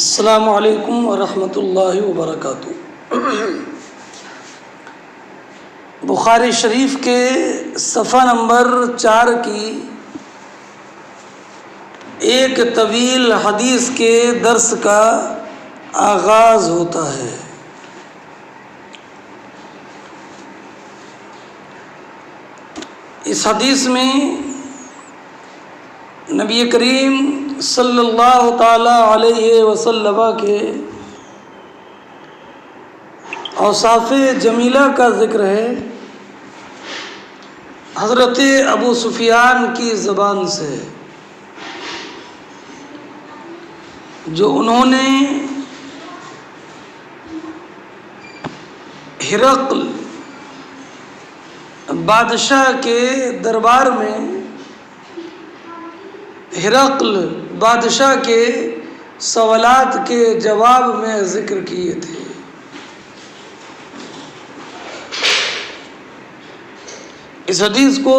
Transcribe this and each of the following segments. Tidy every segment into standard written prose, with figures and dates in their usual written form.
السلام علیکم ورحمۃ اللہ وبرکاتہ۔ بخاری شریف کے صفحہ نمبر 4 کی ایک طویل حدیث کے درس کا آغاز ہوتا ہے۔ اس حدیث میں نبی کریم صلی اللہ تعالی علیہ وسلم کے اوصاف جمیلہ کا ذکر ہے، حضرت ابو سفیان کی زبان سے، جو انہوں نے ہرقل بادشاہ کے دربار میں ہرقل بادشاہ کے سوالات کے جواب میں ذکر کیے تھے۔ اس حدیث کو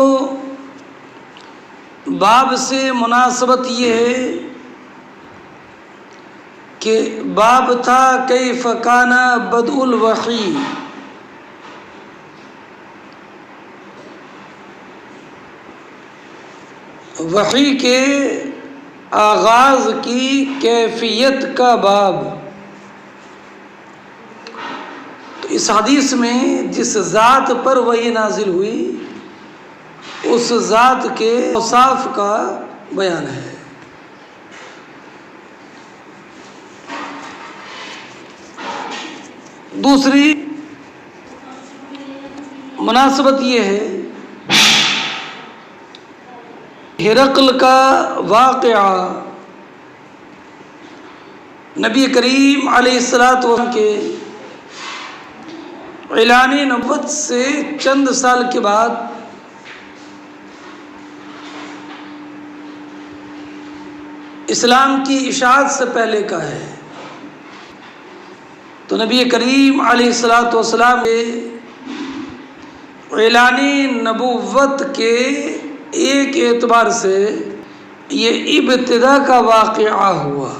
باب سے مناسبت یہ ہے کہ باب تھا کیف کان بدء الوحی، وحی کے آغاز کی کیفیت کا باب۔ تو اس حدیث میں جس ذات پر وحی نازل ہوئی اس ذات کے اوصاف کا بیان ہے۔ دوسری مناسبت یہ ہے، ہرقل کا واقعہ نبی کریم علیہ السلام کے اعلان نبوت سے چند سال کے بعد اسلام کی اشاعت سے پہلے کا ہے۔ تو نبی کریم علیہ السلام کے اعلان نبوت کے ایک اعتبار سے یہ ابتدا کا واقعہ ہوا،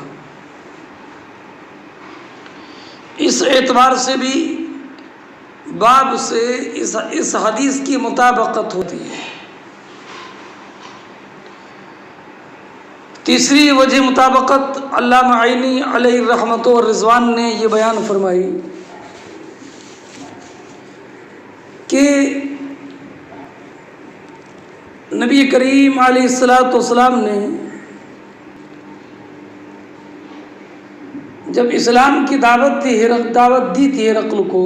اس اعتبار سے بھی باب سے اس حدیث کی مطابقت ہوتی ہے۔ تیسری وجہ مطابقت علامہ عینی علیہ الرحمۃ والرضوان نے یہ بیان فرمائی کہ نبی کریم علیہ السلام نے جب اسلام کی دعوت دی تھی ہرقل کو،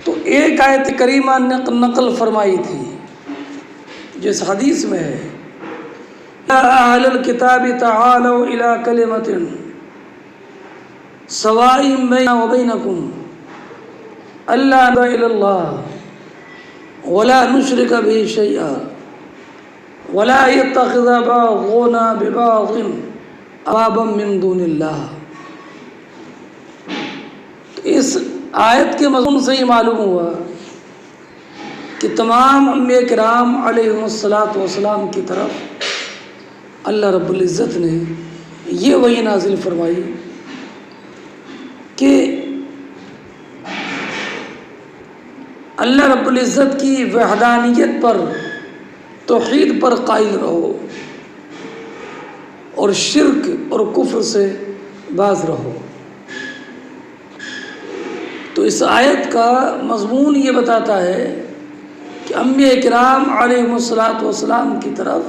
تو ایک آیت کریمہ نقل فرمائی تھی جس حدیث میں ہے، یا اہل الکتاب تعالوا الی کلمۃ سواء بیننا وبینکم الا نعبد الا اللہ ولا نشرک به شیئا ولا يتخذ بعضنا ببعض اربابا من دون اللہ۔ اس آیت کے مضمون سے یہ معلوم ہوا کہ تمام انبیاء کرام علیہم الصلاۃ کی طرف اللہ رب العزت نے یہ وحی نازل فرمائی کہ اللہ رب العزت کی وحدانیت پر، توحید پر قائل رہو اور شرک اور کفر سے باز رہو۔ تو اس آیت کا مضمون یہ بتاتا ہے کہ انبیاء کرام علیہم السلام کی طرف،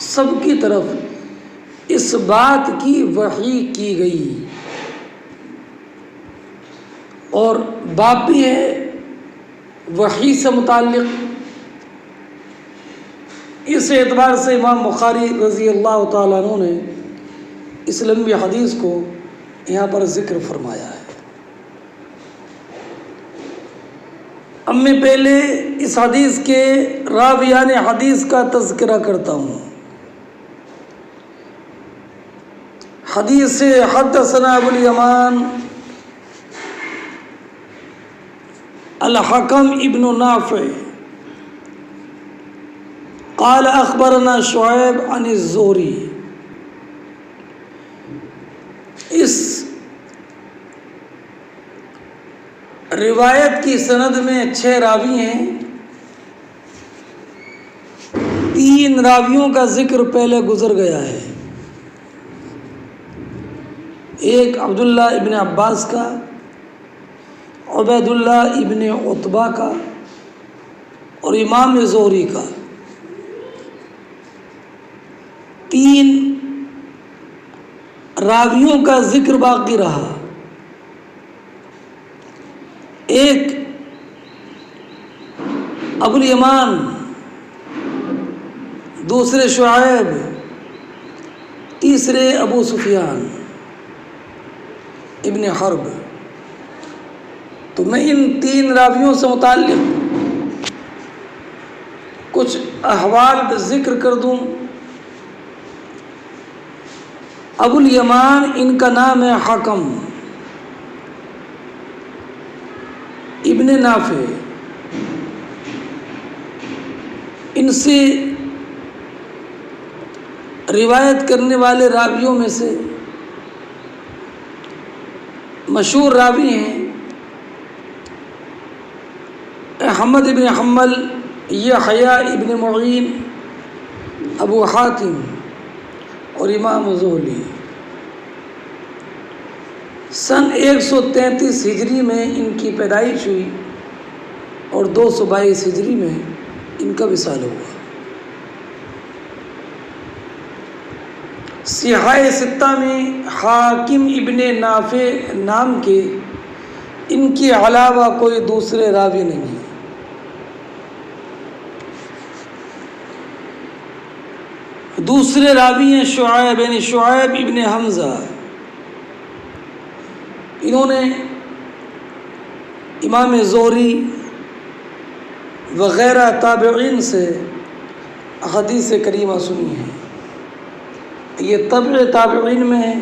سب کی طرف اس بات کی وحی کی گئی، اور باب بھی ہے وحی سے متعلق۔ اس اعتبار سے امام بخاری رضی اللہ تعالیٰ عنہ نے اس لمبی حدیث کو یہاں پر ذکر فرمایا ہے۔ اب میں پہلے اس حدیث کے راویان حدیث کا تذکرہ کرتا ہوں۔ حدیث سے حدثنا ابو الیمان الحکم ابن نافع قال اخبرنا شعیب عن الزہری اس روایت کی سند میں 6 راوی ہیں. 3 راویوں کا ذکر پہلے گزر گیا ہے. ایک عبداللہ ابن عباس کا، عبید اللہ ابن عتبہ کا اور امام زہری کا. 3 راویوں کا ذکر باقی رہا. ایک ابو الیمان، دوسرے شعیب، تیسرے ابو سفیان ابن حرب. تو میں ان 3 راویوں سے متعلق کچھ احوال ذکر کر دوں. ابو الیمان، ان کا نام ہے حکم ابن نافع. ان سے روایت کرنے والے راویوں میں سے مشہور راوی ہیں احمد ابن حنبل، یحییٰ ابن معین، ابو حاتم اور امام زہری. سن 133 ہجری میں ان کی پیدائش ہوئی اور 222 ہجری میں ان کا وصال ہوا. صحاح 6 میں حاکم ابن نافع نام کے ان کے علاوہ کوئی دوسرے راوی نہیں. دوسرے راوی ہیں شعیب، یعنی شعیب ابن حمزہ. انہوں نے امام زہری وغیرہ تابعین سے احادیث کریمہ سنی ہیں. یہ طبع تابعین میں ہے.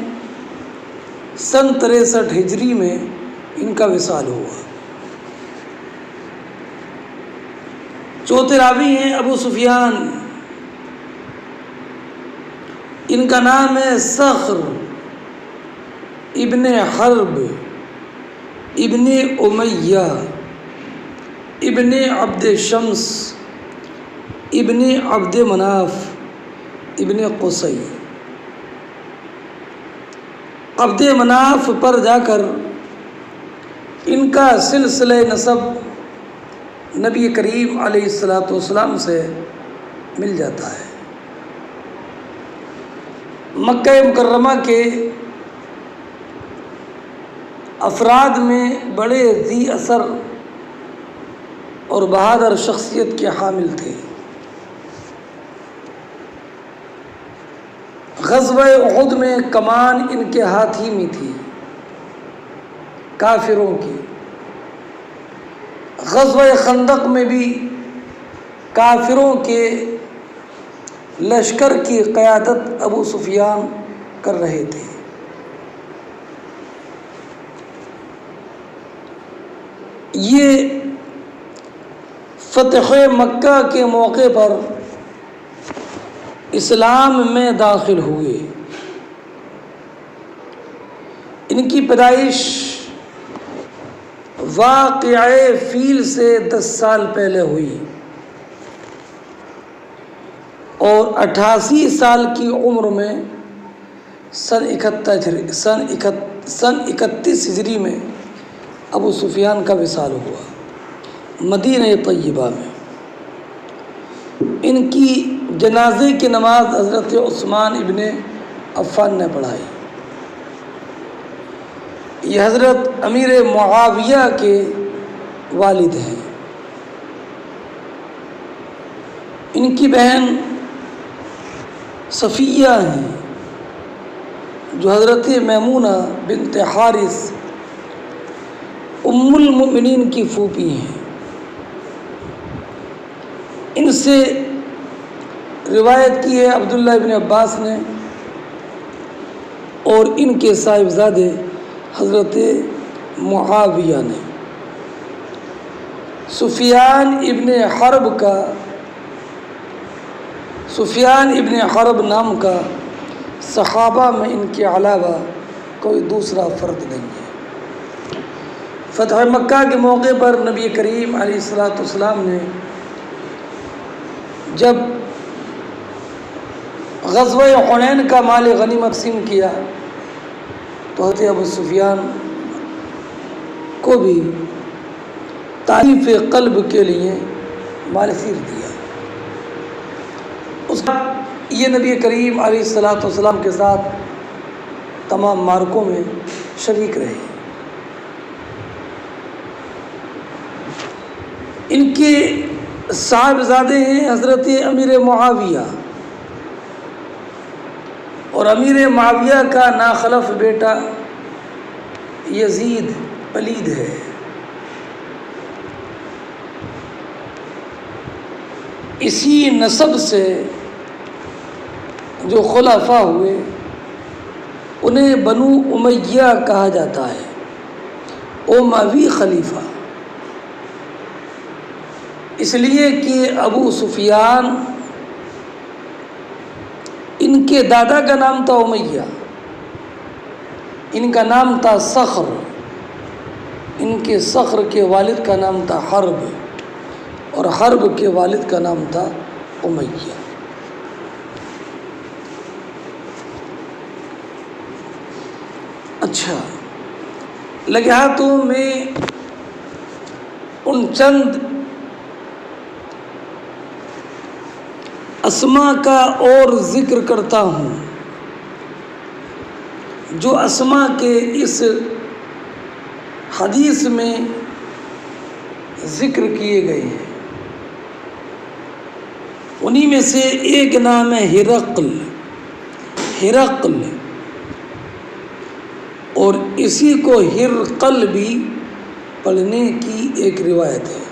سن 63 ہجری میں ان کا وصال ہوا. چوتھے راوی ہیں ابو سفیان. ان کا نام ہے صخر ابن حرب ابن امیہ ابن عبد شمس ابن عبد مناف ابن قصی. عبد مناف پر جا کر ان کا سلسلہ نسب نبی کریم علیہ الصلوۃ سے مل جاتا ہے. مکہ مکرمہ کے افراد میں بڑے ذی اثر اور بہادر شخصیت کے حامل تھے. غزوہ احد میں کمان ان کے ہاتھ ہی میں تھی کافروں کی. غزوہ خندق میں بھی کافروں کے لشکر کی قیادت ابو سفیان کر رہے تھے. یہ فتح مکہ کے موقع پر اسلام میں داخل ہوئے. ان کی پیدائش واقعہ فیل سے 10 سال پہلے ہوئی اور 88 سال کی عمر میں سن 31 ہجری میں ابو سفیان کا وصال ہوا مدینہ طیبہ میں. ان کی جنازے کی نماز حضرت عثمان ابن عفان نے پڑھائی. یہ حضرت امیر معاویہ کے والد ہیں. ان کی بہن صفیہ ہیں جو حضرت میمونہ بنت حارث ام المؤمنین کی پھوپھی ہیں. ان سے روایت کی ہے عبداللہ ابن عباس نے اور ان کے صاحبزادے حضرت معاویہ نے. سفیان ابن حرب نام کا صحابہ میں ان کے علاوہ کوئی دوسرا فرد نہیں ہے۔ فتح مکہ کے موقع پر نبی کریم علیہ الصلوۃ والسلام نے جب غزوہ حنین کا مال غنیمت تقسیم کیا تو حضرت ابو سفیان کو بھی تعریف قلب کے لیے مال سیر دیا۔ اس بعد یہ نبی کریم علیہ الصلوۃ والسلام کے ساتھ تمام معرکوں میں شریک رہے۔ ان کے صاحبزادے ہیں حضرت امیر معاویہ، اور امیر معاویہ کا ناخلف بیٹا یزید پلید ہے۔ اسی نسب سے جو خلفاء ہوئے انہیں بنو امیہ کہا جاتا ہے، اموی خلیفہ، اس لیے کہ ابو سفیان ان کے دادا کا نام تھا امیہ، ان کا نام تھا صخر، ان کے صخر کے والد کا نام تھا حرب، اور حرب کے والد کا نام تھا امیہ۔ اچھا، لگے ہاتھوں میں ان چند اسماء کا اور ذکر کرتا ہوں جو اسماء کے اس حدیث میں ذکر کیے گئے ہیں۔ انہی میں سے ایک نام ہے ہرقل، ہرقل، اور اسی کو ہرقل بھی پڑھنے کی ایک روایت ہے۔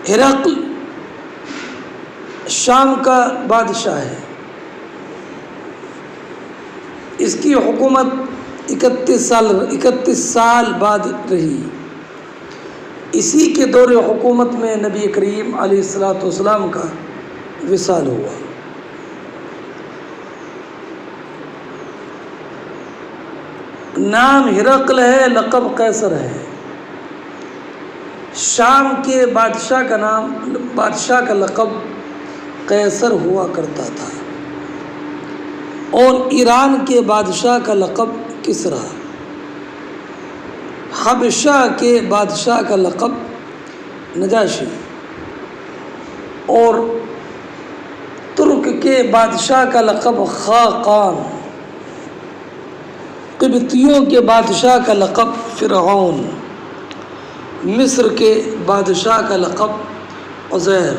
ہرقل شام کا بادشاہ ہے، اس کی حکومت 31 سال بعد رہی۔ اسی کے دور حکومت میں نبی کریم علیہ الصلوۃ والسلام کا وصال ہوا۔ نام ہرقل ہے، لقب قیصر ہے۔ شام کے بادشاہ کا لقب قیصر ہوا کرتا تھا، اور ایران کے بادشاہ کا لقب کسریٰ، حبشہ کے بادشاہ کا لقب نجاشی، اور ترک کے بادشاہ کا لقب خاقان، قبطیوں کے بادشاہ کا لقب فرعون، مصر کے بادشاہ کا لقب عزیر،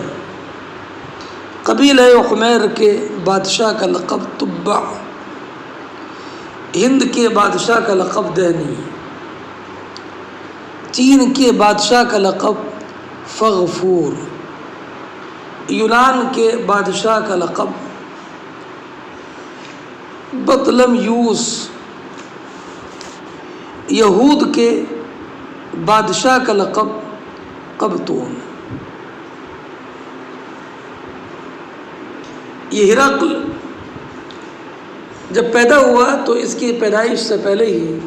قبیلہ حمیر کے بادشاہ کا لقب تبع، ہند کے بادشاہ کا لقب دہنی، چین کے بادشاہ کا لقب فغفور، یونان کے بادشاہ کا لقب بطلمیوس، یہود کے بادشاہ کا لقب قبطون۔ یہ ہرقل جب پیدا ہوا تو اس کی پیدائش سے پہلے ہی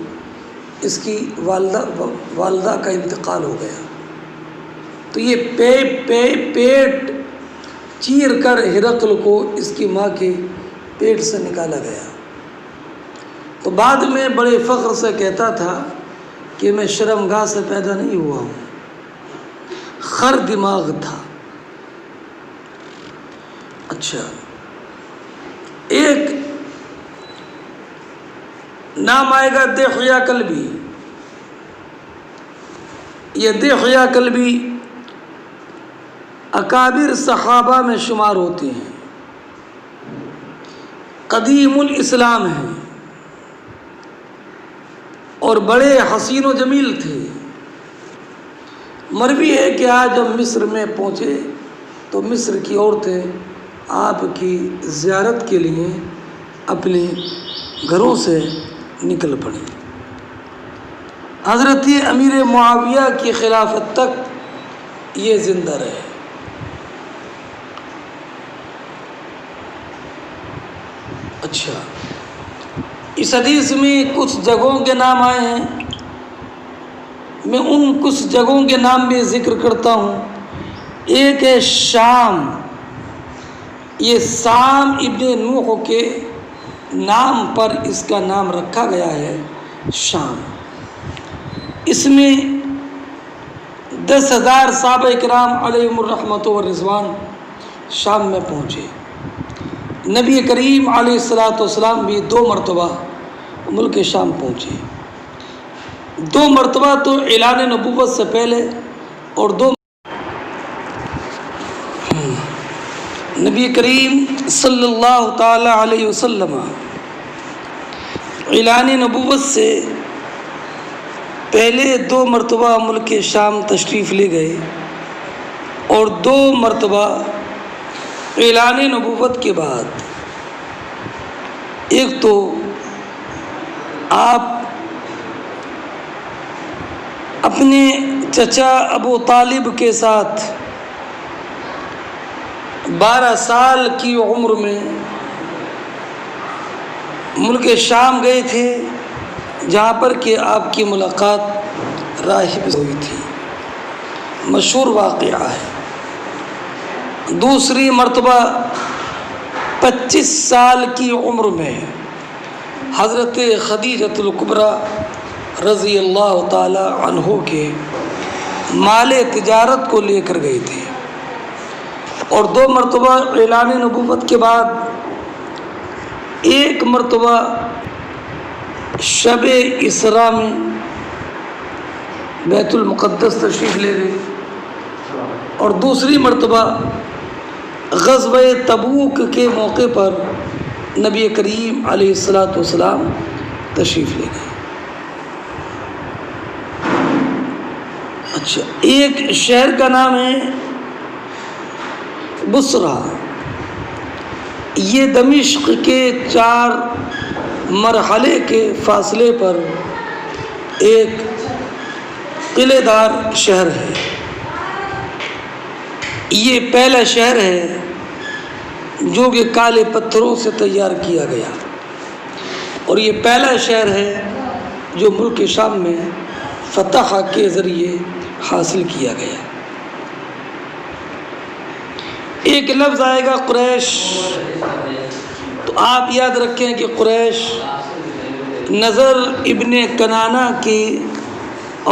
اس کی والدہ کا انتقال ہو گیا، تو یہ پیٹ چیر کر ہرقل کو اس کی ماں کے پیٹ سے نکالا گیا۔ تو بعد میں بڑے فخر سے کہتا تھا کہ میں شرمگاہ سے پیدا نہیں ہوا ہوں، خر دماغ تھا۔ اچھا، ایک نام آئے گا دحیہ کلبی۔ یہ دحیہ کلبی اکابر صحابہ میں شمار ہوتے ہیں، قدیم الاسلام ہیں، اور بڑے حسین و جمیل تھے۔ مروی ہے کہ آج جب مصر میں پہنچے تو مصر کی عورتیں آپ کی زیارت کے لیے اپنے گھروں سے نکل پڑیں۔ حضرت امیر معاویہ کی خلافت تک یہ زندہ رہے۔ اچھا، اس حدیث میں کچھ جگہوں کے نام آئے ہیں، میں ان کچھ جگہوں کے نام بھی ذکر کرتا ہوں۔ ایک ہے شام، یہ سام ابن نوح کے نام پر اس کا نام رکھا گیا ہے شام۔ اس میں 10,000 صحابہ کرام علیہم الرحمۃ والرضوان شام میں پہنچے۔ نبی کریم علیہ الصلاۃ والسلام بھی 2 مرتبہ ملک شام پہنچے، 2 مرتبہ تو اعلان نبوت سے پہلے اور 2 نبی کریم صلی اللہ تعالی علیہ وسلم اعلان نبوت سے پہلے 2 مرتبہ ملک شام تشریف لے گئے، اور 2 مرتبہ اعلان نبوت کے بعد۔ ایک تو آپ اپنے چچا ابو طالب کے ساتھ 12 سال کی عمر میں ملک شام گئے تھے، جہاں پر کہ آپ کی ملاقات راہب سے ہوئی تھی، مشہور واقعہ ہے۔ دوسری مرتبہ 25 سال کی عمر میں حضرت خدیجۃ الکبریٰ رضی اللہ تعالی عنہ کے مال تجارت کو لے کر گئے تھے، اور 2 مرتبہ اعلان نبوت کے بعد 1 مرتبہ شب اسراء میں بیت المقدس تشریف لے گئے، اور دوسری مرتبہ غزوہ تبوک کے موقع پر نبی کریم علیہ الصلاۃ والسلام تشریف لے گئے۔ اچھا، ایک شہر کا نام ہے بصرہ، یہ دمشق کے 4 مرحلے کے فاصلے پر ایک قلعہ دار شہر ہے۔ یہ پہلا شہر ہے جو کہ کالے پتھروں سے تیار کیا گیا، اور یہ پہلا شہر ہے جو ملک شام میں فتح کے ذریعے حاصل کیا گیا۔ ایک لفظ آئے گا قریش، تو آپ یاد رکھیں کہ قریش نضر ابن کنانہ کی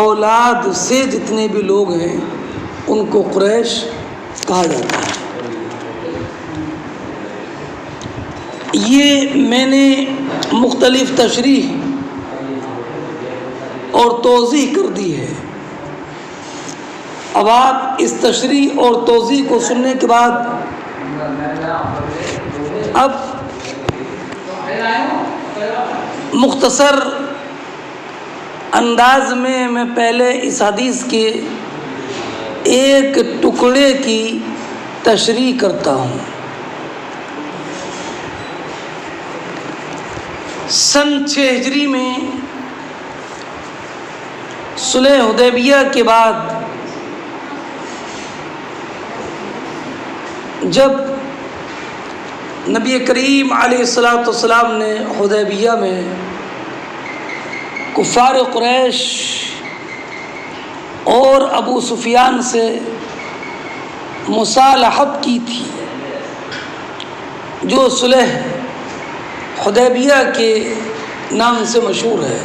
اولاد سے جتنے بھی لوگ ہیں ان کو قریش کہا جاتا ہے۔ یہ میں نے مختلف تشریح اور توضیح کر دی ہے۔ اب آپ اس تشریح اور توضیح کو سننے کے بعد اب مختصر انداز میں پہلے اس حدیث کے ایک ٹکڑے کی تشریح کرتا ہوں۔ سن 6 ہجری میں صلح حدیبیہ کے بعد جب نبی کریم علیہ الصلاۃ والسلام نے حدیبیہ میں کفار قریش اور ابو سفیان سے مصالحت کی تھی، جو صلح حدیبیہ کے نام سے مشہور ہے،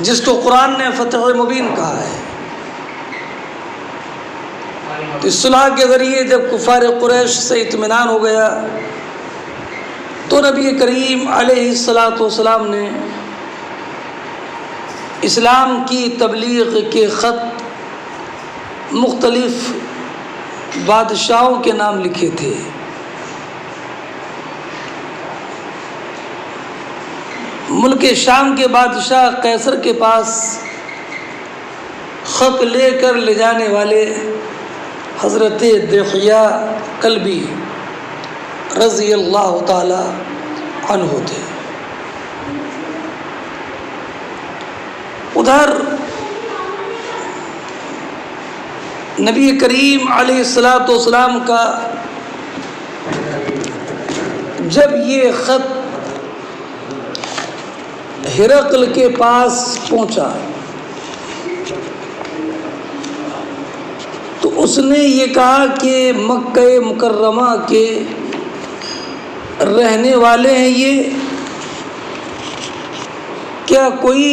جس کو قرآن نے فتح مبین کہا ہے۔ اس صلح کے ذریعے جب کفار قریش سے اطمینان ہو گیا تو نبی کریم علیہ الصلاۃ والسلام نے اسلام کی تبلیغ کے خط مختلف بادشاہوں کے نام لکھے تھے۔ ملک شام کے بادشاہ قیصر کے پاس خط لے کر لے جانے والے حضرت دحیہ کلبی رضی اللہ تعالی عنہ تھے۔ ادھر نبی کریم علیہ الصلاۃ والسلام کا جب یہ خط ہرقل کے پاس پہنچا تو اس نے یہ کہا کہ مکہ مکرمہ کے رہنے والے ہیں یہ، کیا کوئی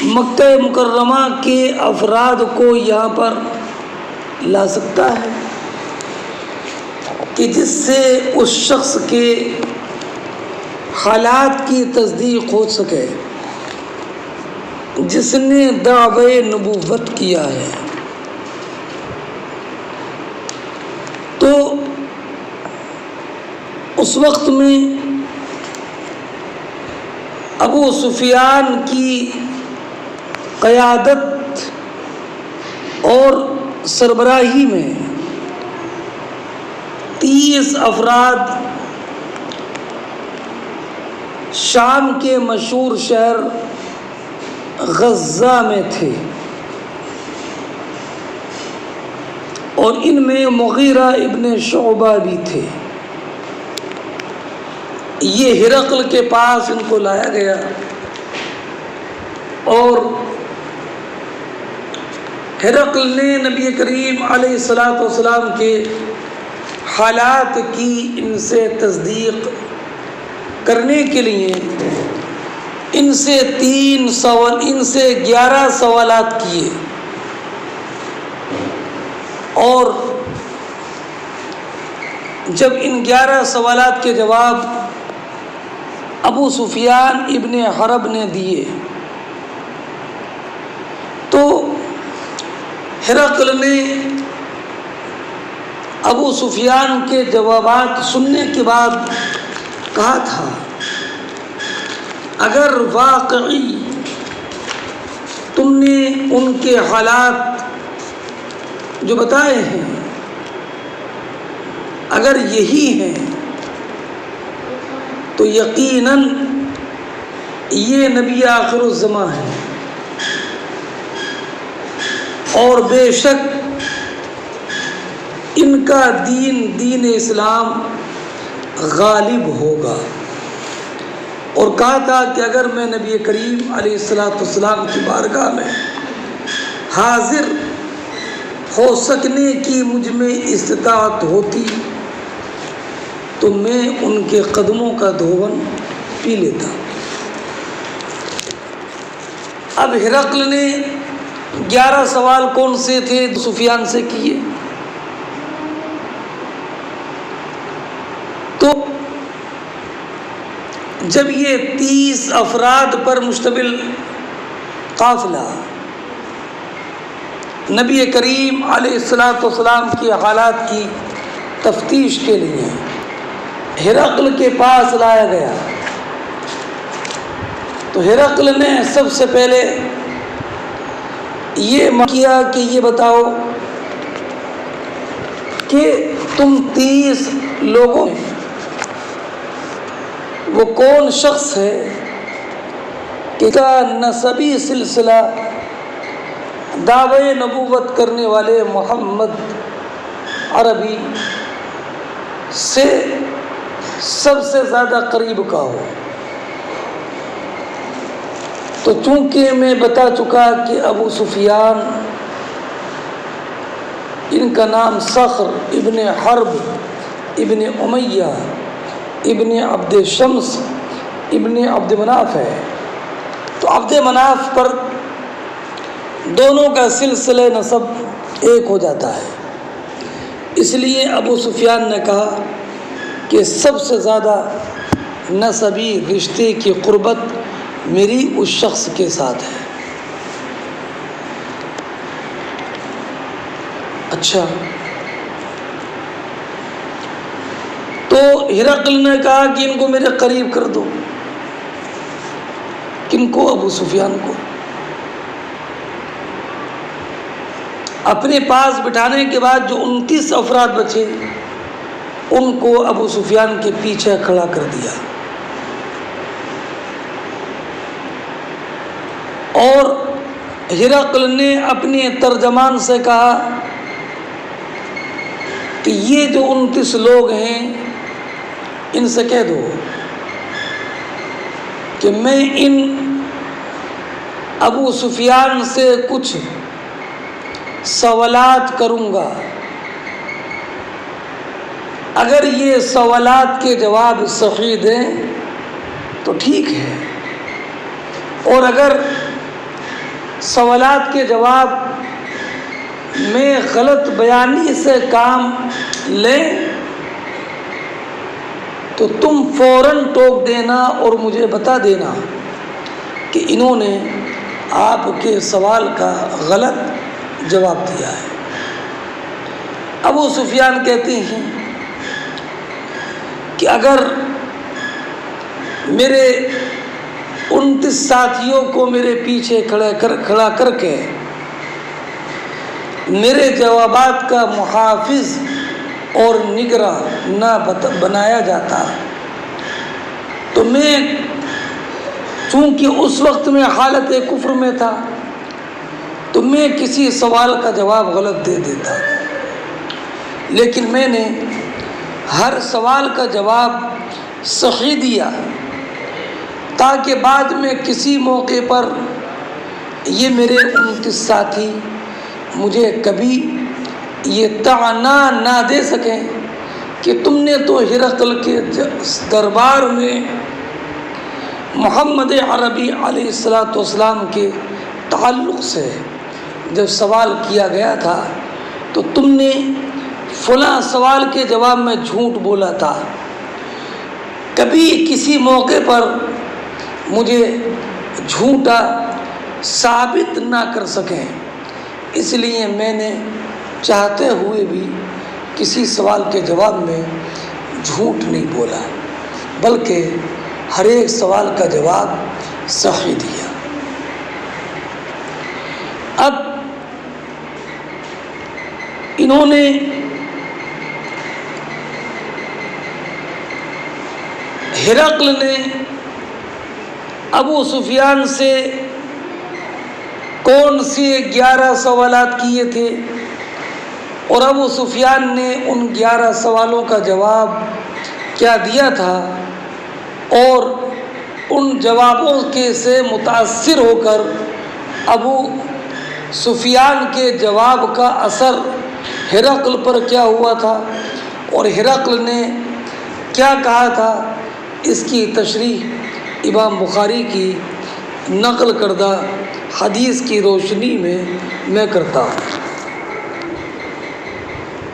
مکہ مکرمہ کے افراد کو یہاں پر لا سکتا ہے کہ جس سے اس شخص کے حالات کی تصدیق ہو سکے جس نے دعوی نبوت کیا ہے؟ تو اس وقت میں ابو سفیان کی قیادت اور سربراہی میں 30 افراد شام کے مشہور شہر غزہ میں تھے، اور ان میں مغیرہ ابن شعبہ بھی تھے۔ یہ ہرقل کے پاس ان کو لایا گیا اور ہرقل نے نبی کریم علیہ الصلاۃ والسلام کے حالات کی ان سے تصدیق کرنے کے لیے ان سے 11 سوالات کیے، اور جب ان 11 سوالات کے جواب ابو سفیان ابن حرب نے دیے تو ہرقل نے ابو سفیان کے جوابات سننے کے بعد کہا تھا، اگر واقعی تم نے ان کے حالات جو بتائے ہیں اگر یہی ہیں تو یقیناً یہ نبی آخر الزماں ہے، اور بے شک ان کا دین اسلام غالب ہوگا۔ اور کہا تھا کہ اگر میں نبی کریم علیہ الصلاۃ والسلام کی بارگاہ میں حاضر ہو سکنے کی مجھ میں استطاعت ہوتی تو میں ان کے قدموں کا دھون پی لیتا۔ اب ہرقل نے 11 سوال کون سے تھے سفیان سے کیے؟ تو جب یہ 30 افراد پر مشتمل قافلہ نبی کریم علیہ الصلاۃ والسلام کے حالات کی تفتیش کے لیے ہرقل کے پاس لایا گیا تو ہرقل نے سب سے پہلے یہ کیا کہ یہ بتاؤ کہ تم 30 لوگوں میں وہ کون شخص ہے کہ کا نسبی سلسلہ دعوی نبوت کرنے والے محمد عربی سے سب سے زیادہ قریب کا ہو؟ تو چونکہ میں بتا چکا کہ ابو سفیان ان کا نام صخر ابن حرب ابن امیہ ابن عبد شمس ابن عبد مناف ہے، تو عبد مناف پر دونوں کا سلسلہ نسب ایک ہو جاتا ہے، اس لیے ابو سفیان نے کہا کہ سب سے زیادہ نسبی رشتے کی قربت میری اس شخص کے ساتھ ہے۔ اچھا، تو ہرقل نے کہا کہ ان کو میرے قریب کر دو۔ کن کو؟ ابو سفیان کو۔ اپنے پاس بٹھانے کے بعد جو 29 افراد بچے ان کو ابو سفیان کے پیچھے کھڑا کر دیا، اور ہرقل نے اپنے ترجمان سے کہا کہ یہ جو 29 لوگ ہیں ان سے کہہ دو کہ میں ان ابو سفیان سے کچھ سوالات کروں گا، اگر یہ سوالات کے جواب صحیح دیں تو ٹھیک ہے، اور اگر سوالات کے جواب میں غلط بیانی سے کام لیں تو تم فوراً ٹوک دینا اور مجھے بتا دینا کہ انہوں نے آپ کے سوال کا غلط جواب دیا ہے۔ ابو سفیان کہتے ہیں کہ اگر میرے 29 ساتھیوں کو میرے پیچھے کھڑا کر کے میرے جوابات کا محافظ اور نگراں نہ بنایا جاتا تو میں، چونکہ اس وقت میں حالت کفر میں تھا، تو میں کسی سوال کا جواب غلط دے دیتا، لیکن میں نے ہر سوال کا جواب صحیح دیا تاکہ بعد میں کسی موقع پر یہ میرے 29 ساتھی مجھے کبھی یہ طعنہ نہ دے سکیں کہ تم نے تو ہرقل کے دربار میں محمد عربی علیہ السلام کے تعلق سے جب سوال کیا گیا تھا تو تم نے فلاں سوال کے جواب میں جھوٹ بولا تھا، کبھی کسی موقع پر مجھے جھوٹا ثابت نہ کر سکیں، اس لیے میں نے چاہتے ہوئے بھی کسی سوال کے جواب میں جھوٹ نہیں بولا، بلکہ ہر ایک سوال کا جواب صحیح دیا۔ اب انہوں نے ہرقل نے ابو سفیان سے کون سے 11 سوالات کیے تھے، اور ابو سفیان نے ان 11 سوالوں کا جواب کیا دیا تھا، اور ان جوابوں کے سے متاثر ہو کر ابو سفیان کے جواب کا اثر ہرقل پر کیا ہوا تھا، اور ہرقل نے کیا کہا تھا، اس کی تشریح امام بخاری کی نقل کردہ حدیث کی روشنی میں کرتا ہوں۔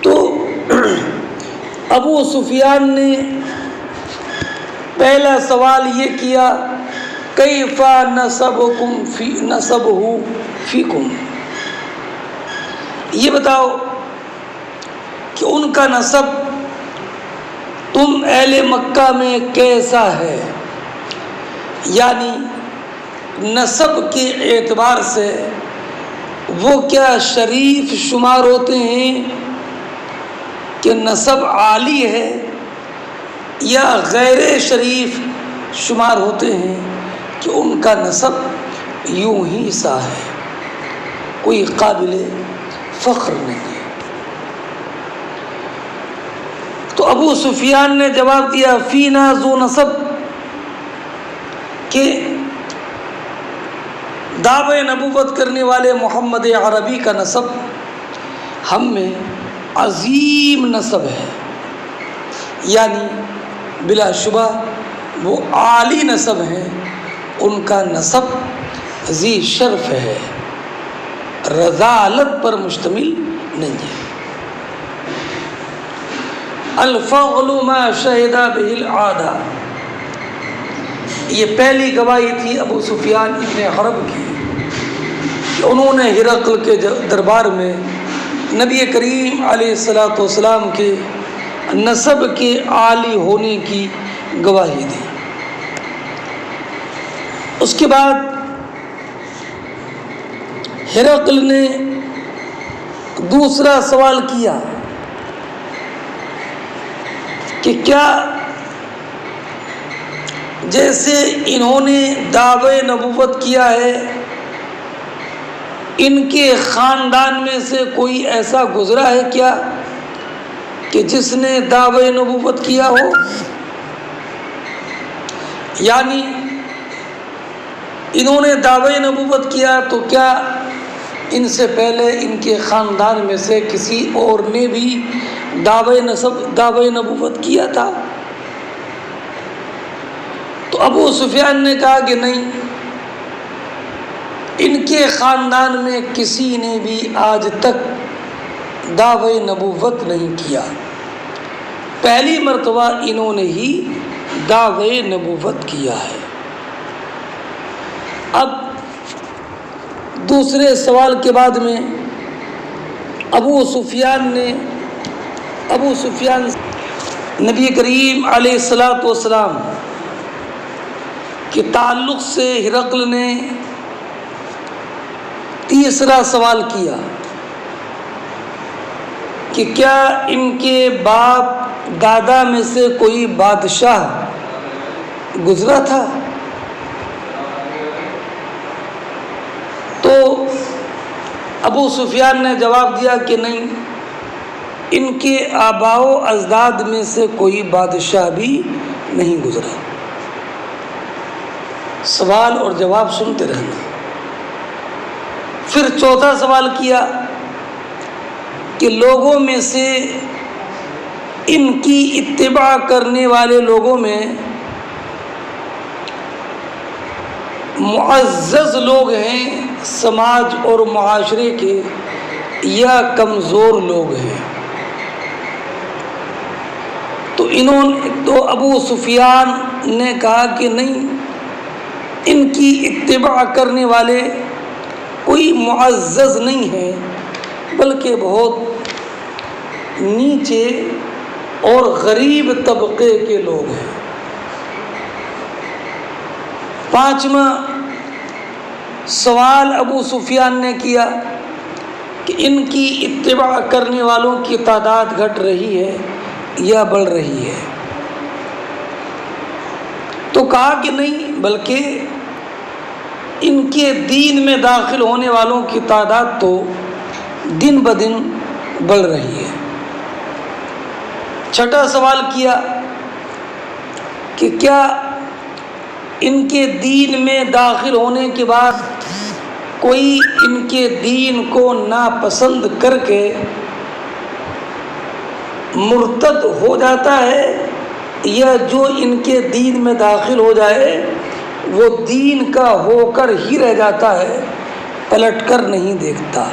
تو ابو سفیان نے پہلا سوال یہ کیا، کیف نسبہ فیکم، یہ بتاؤ کہ ان کا نسب تم اہل مکہ میں کیسا ہے، یعنی نسب کے اعتبار سے وہ کیا شریف شمار ہوتے ہیں کہ نسب عالی ہے، یا غیر شریف شمار ہوتے ہیں کہ ان کا نسب یوں ہی سا ہے، کوئی قابل فخر نہیں ہے۔ تو ابو سفیان نے جواب دیا، فینا ذو نسب، کہ دعوے نبوت کرنے والے محمد عربی کا نسب ہم میں عظیم نسب ہے، یعنی بلا شبہ وہ عالی نسب ہیں، ان کا نسب ذی شرف ہے، رذالت پر مشتمل نہیں ہے۔ الفضل ما شہد بہ العادہ، یہ پہلی گواہی تھی ابو سفیان ابن حرب کی کہ انہوں نے ہرقل کے دربار میں نبی کریم علیہ السلام کے نسب کے عالی ہونے کی گواہی دی۔ اس کے بعد ہرقل نے دوسرا سوال کیا کہ کیا جیسے انہوں نے دعوے نبوت کیا ہے، ان کے خاندان میں سے کوئی ایسا گزرا ہے کیا کہ جس نے دعوی نبوت کیا ہو، یعنی انہوں نے دعوی نبوت کیا تو کیا ان سے پہلے ان کے خاندان میں سے کسی اور نے بھی دعوی نبوت کیا تھا؟ تو ابو سفیان نے کہا کہ نہیں، ان کے خاندان میں کسی نے بھی آج تک دعوی نبوت نہیں کیا، پہلی مرتبہ انہوں نے ہی دعوی نبوت کیا ہے۔ اب دوسرے سوال کے بعد میں ابو سفیان نبی کریم علیہ الصلاۃ والسلام کے تعلق سے ہرقل نے تیسرا سوال کیا کہ کیا ان کے باپ دادا میں سے کوئی بادشاہ گزرا تھا؟ تو ابو سفیان نے جواب دیا کہ نہیں، ان کے آباء و اجداد میں سے کوئی بادشاہ بھی نہیں گزرا۔ سوال اور جواب سنتے رہنا۔ پھر چوتھا سوال کیا کہ لوگوں میں سے ان کی اتباع کرنے والے لوگوں میں معزز لوگ ہیں سماج اور معاشرے کے یا کمزور لوگ ہیں؟ تو ابو سفیان نے کہا کہ نہیں، ان کی اتباع کرنے والے کوئی معزز نہیں ہیں، بلکہ بہت نیچے اور غریب طبقے کے لوگ ہیں۔ پانچواں سوال ابو سفیان نے کیا کہ ان کی اتباع کرنے والوں کی تعداد گھٹ رہی ہے یا بڑھ رہی ہے؟ تو کہا کہ نہیں، بلکہ ان کے دین میں داخل ہونے والوں کی تعداد تو دن بدن بڑھ رہی ہے۔ چھٹا سوال کیا کہ کیا ان کے دین میں داخل ہونے کے بعد کوئی ان کے دین کو ناپسند کر کے مرتد ہو جاتا ہے، یا جو ان کے دین میں داخل ہو جائے وہ دین کا ہو کر ہی رہ جاتا ہے، پلٹ کر نہیں دیکھتا؟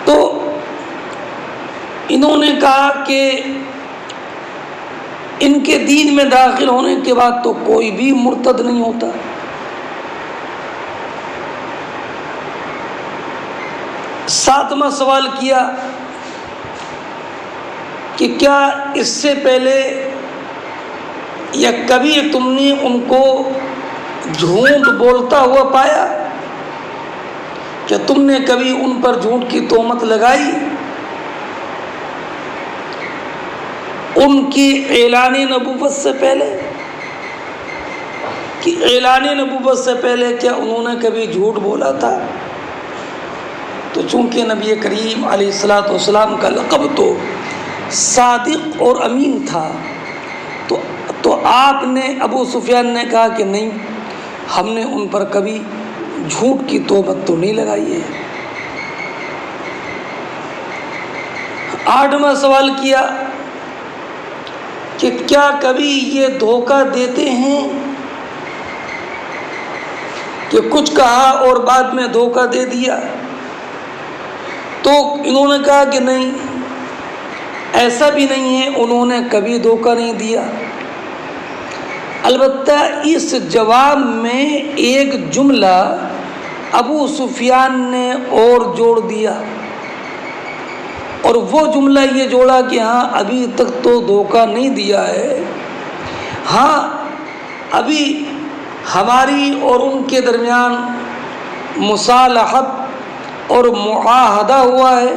تو انہوں نے کہا کہ ان کے دین میں داخل ہونے کے بعد تو کوئی بھی مرتد نہیں ہوتا۔ ساتواں سوال کیا کہ کیا اس سے پہلے یا کبھی تم نے ان کو جھوٹ بولتا ہوا پایا؟ کیا تم نے کبھی ان پر جھوٹ کی تہمت لگائی؟ ان کی اعلان نبوت سے پہلے کہ اعلان نبوت سے پہلے کیا انہوں نے کبھی جھوٹ بولا تھا؟ تو چونکہ نبی کریم علیہ الصلاۃ والسلام کا لقب تو صادق اور امین تھا، تو آپ نے ابو سفیان نے کہا کہ نہیں، ہم نے ان پر کبھی جھوٹ کی تہمت تو نہیں لگائی ہے۔ آٹھواں سوال کیا کہ کیا کبھی یہ دھوکہ دیتے ہیں کہ کچھ کہا اور بعد میں دھوکہ دے دیا؟ تو انہوں نے کہا کہ نہیں، ایسا بھی نہیں ہے، انہوں نے کبھی دھوکہ نہیں دیا۔ البتہ اس جواب میں ایک جملہ ابو سفیان نے اور جوڑ دیا، اور وہ جملہ یہ جوڑا کہ ہاں ابھی تک تو دھوکہ نہیں دیا ہے، ہاں ابھی ہماری اور ان کے درمیان مصالحت اور معاہدہ ہوا ہے،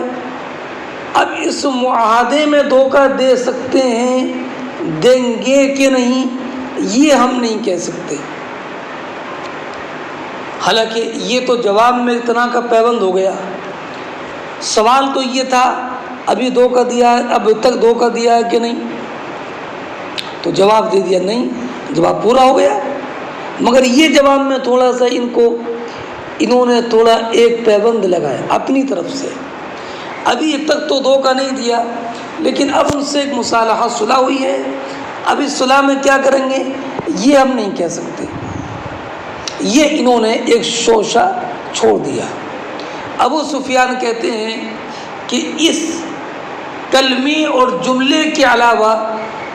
اب اس معاہدے میں دھوکہ دے سکتے ہیں، دیں گے کہ نہیں یہ ہم نہیں کہہ سکتے۔ حالانکہ یہ تو جواب میں اتنا کا پیوند ہو گیا۔ سوال تو یہ تھا ابھی دھوکہ دیا ہے، اب تک دھوکہ دیا ہے کہ نہیں؟ تو جواب دے دیا نہیں، جواب پورا ہو گیا۔ مگر یہ جواب میں تھوڑا سا انہوں نے تھوڑا ایک پیبند لگایا اپنی طرف سے۔ ابھی تک تو دھوکہ نہیں دیا، لیکن اب ان سے ایک مصالحہ صلح ہوئی ہے، اب اس صلح میں کیا کریں گے یہ ہم نہیں کہہ سکتے۔ یہ انہوں نے ایک شوشہ چھوڑ دیا۔ ابو سفیان کہتے ہیں کہ اس کلمے اور جملے کے علاوہ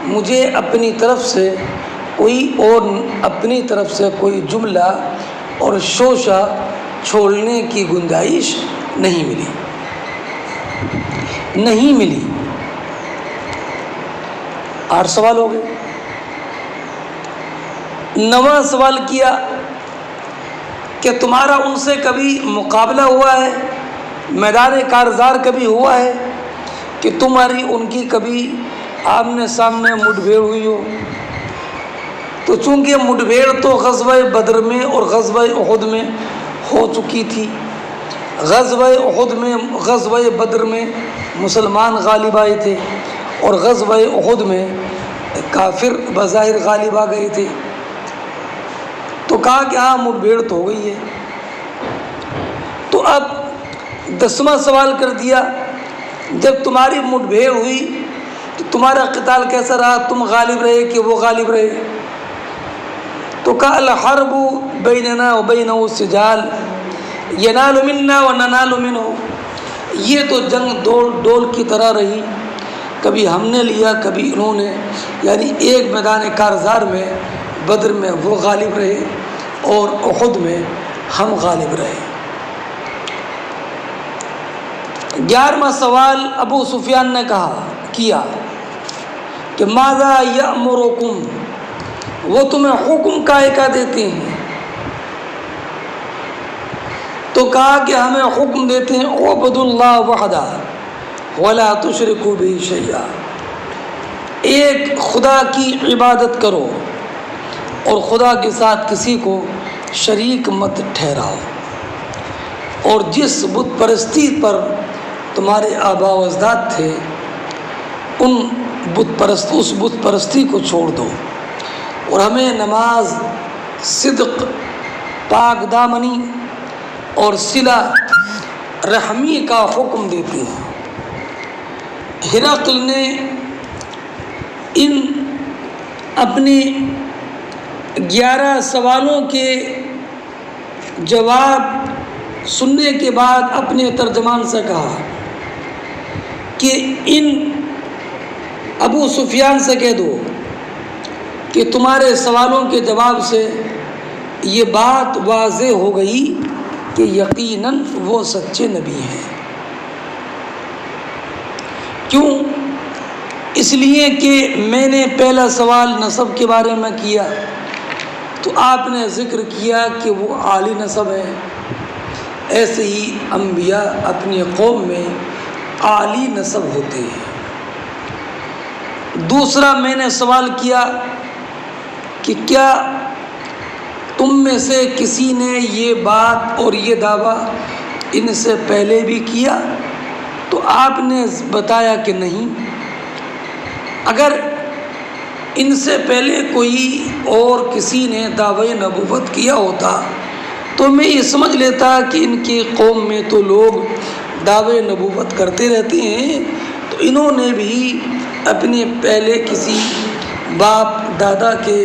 مجھے اپنی طرف سے کوئی جملہ اور شوشہ چھوڑنے کی گنجائش نہیں ملی۔ 8 سوال ہو گئے۔ 9واں سوال کیا کہ تمہارا ان سے کبھی مقابلہ ہوا ہے، میدان کارزار کبھی ہوا ہے کہ تمہاری ان کی کبھی آمنے سامنے مٹبھیڑ ہوئی ہو؟ تو چونکہ مٹبھیڑ تو غزوہ بدر میں اور غزوہ احد میں ہو چکی تھی۔ غزوہ بدر میں مسلمان غالب آئے تھے اور غزوہ احد میں کافر بظاہر غالب آ گئے تھے، تو کہا کہ ہاں مٹبھیڑ تو ہو گئی ہے۔ تو اب 10واں سوال کر دیا، جب تمہاری مٹبھیڑ ہوئی تو تمہارا قتال کیسا رہا؟ تم غالب رہے کہ وہ غالب رہے؟ تو کہا الحرب بیننا وبینہ سجال ینال منا وننال منہ، یہ تو جنگ ڈول کی طرح رہی، کبھی ہم نے لیا کبھی انہوں نے، یعنی ایک میدان کارزار میں بدر میں وہ غالب رہے اور احد میں ہم غالب رہے۔ 11واں سوال ابو سفیان نے کیا کہ ماذا یأمرکم، وہ تمہیں حکم کا دیتے ہیں؟ تو کہا کہ ہمیں حکم دیتے ہیں اعبدوا اللہ وحدہ ولا تشرکوا بہ شیئا، ایک خدا کی عبادت کرو اور خدا کے ساتھ کسی کو شریک مت ٹھہراؤ، اور جس بت پرستی پر تمہارے آباء و اجداد تھے اس بت پرستی کو چھوڑ دو، اور ہمیں نماز، صدق، پاک دامنی اور صلہ رحمی کا حکم دیتے ہیں۔ ہرقل نے ان اپنے 11 سوالوں کے جواب سننے کے بعد اپنے ترجمان سے کہا کہ ان ابو سفیان سے کہہ دو کہ تمہارے سوالوں کے جواب سے یہ بات واضح ہو گئی کہ یقیناً وہ سچے نبی ہیں۔ کیوں؟ اس لیے کہ میں نے پہلا سوال نسب کے بارے میں کیا تو آپ نے ذکر کیا کہ وہ عالی نسب ہے، ایسے ہی انبیاء اپنی قوم میں عالی نسب ہوتے ہیں۔ دوسرا میں نے سوال کیا کہ کیا تم میں سے کسی نے یہ بات اور یہ دعویٰ ان سے پہلے بھی کیا؟ تو آپ نے بتایا کہ نہیں۔ اگر ان سے پہلے کوئی اور کسی نے دعوی نبوت کیا ہوتا تو میں یہ سمجھ لیتا کہ ان کی قوم میں تو لوگ دعوی نبوت کرتے رہتے ہیں، تو انہوں نے بھی اپنے پہلے کسی باپ دادا کے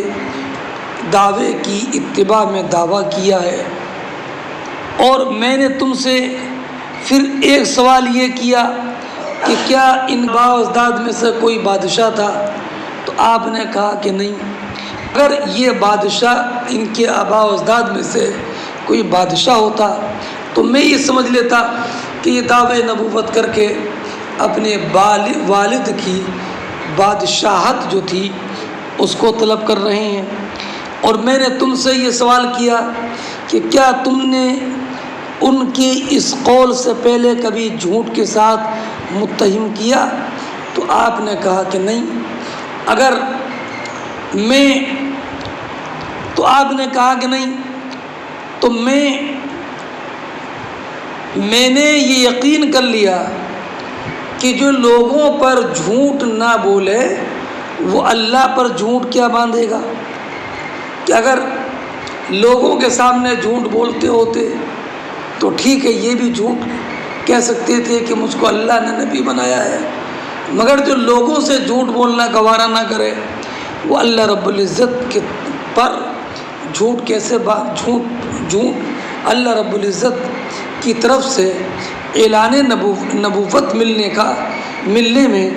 دعوے کی اتباع میں دعویٰ کیا ہے۔ اور میں نے تم سے پھر ایک سوال یہ کیا کہ کیا ان آباء و اجداد میں سے کوئی بادشاہ تھا؟ تو آپ نے کہا کہ نہیں۔ اگر یہ بادشاہ ان کے آباء و اجداد میں سے کوئی بادشاہ ہوتا تو میں یہ سمجھ لیتا کہ یہ دعوے نبوت کر کے اپنے والد کی بادشاہت جو تھی اس کو طلب کر رہے ہیں۔ اور میں نے تم سے یہ سوال کیا کہ کیا تم نے ان کے اس قول سے پہلے کبھی جھوٹ کے ساتھ متہم کیا؟ تو آپ نے کہا کہ نہیں۔ اگر تو آپ نے کہا کہ نہیں، تو میں نے یہ یقین کر لیا کہ جو لوگوں پر جھوٹ نہ بولے وہ اللہ پر جھوٹ کیا باندھے گا؟ کہ اگر لوگوں کے سامنے جھوٹ بولتے ہوتے تو ٹھیک ہے، یہ بھی جھوٹ کہہ سکتے تھے کہ مجھ کو اللہ نے نبی بنایا ہے، مگر جو لوگوں سے جھوٹ بولنا گوارا نہ کرے وہ اللہ رب العزت کے پر جھوٹ کیسے جھوٹ اللہ رب العزت کی طرف سے اعلان نبوت ملنے میں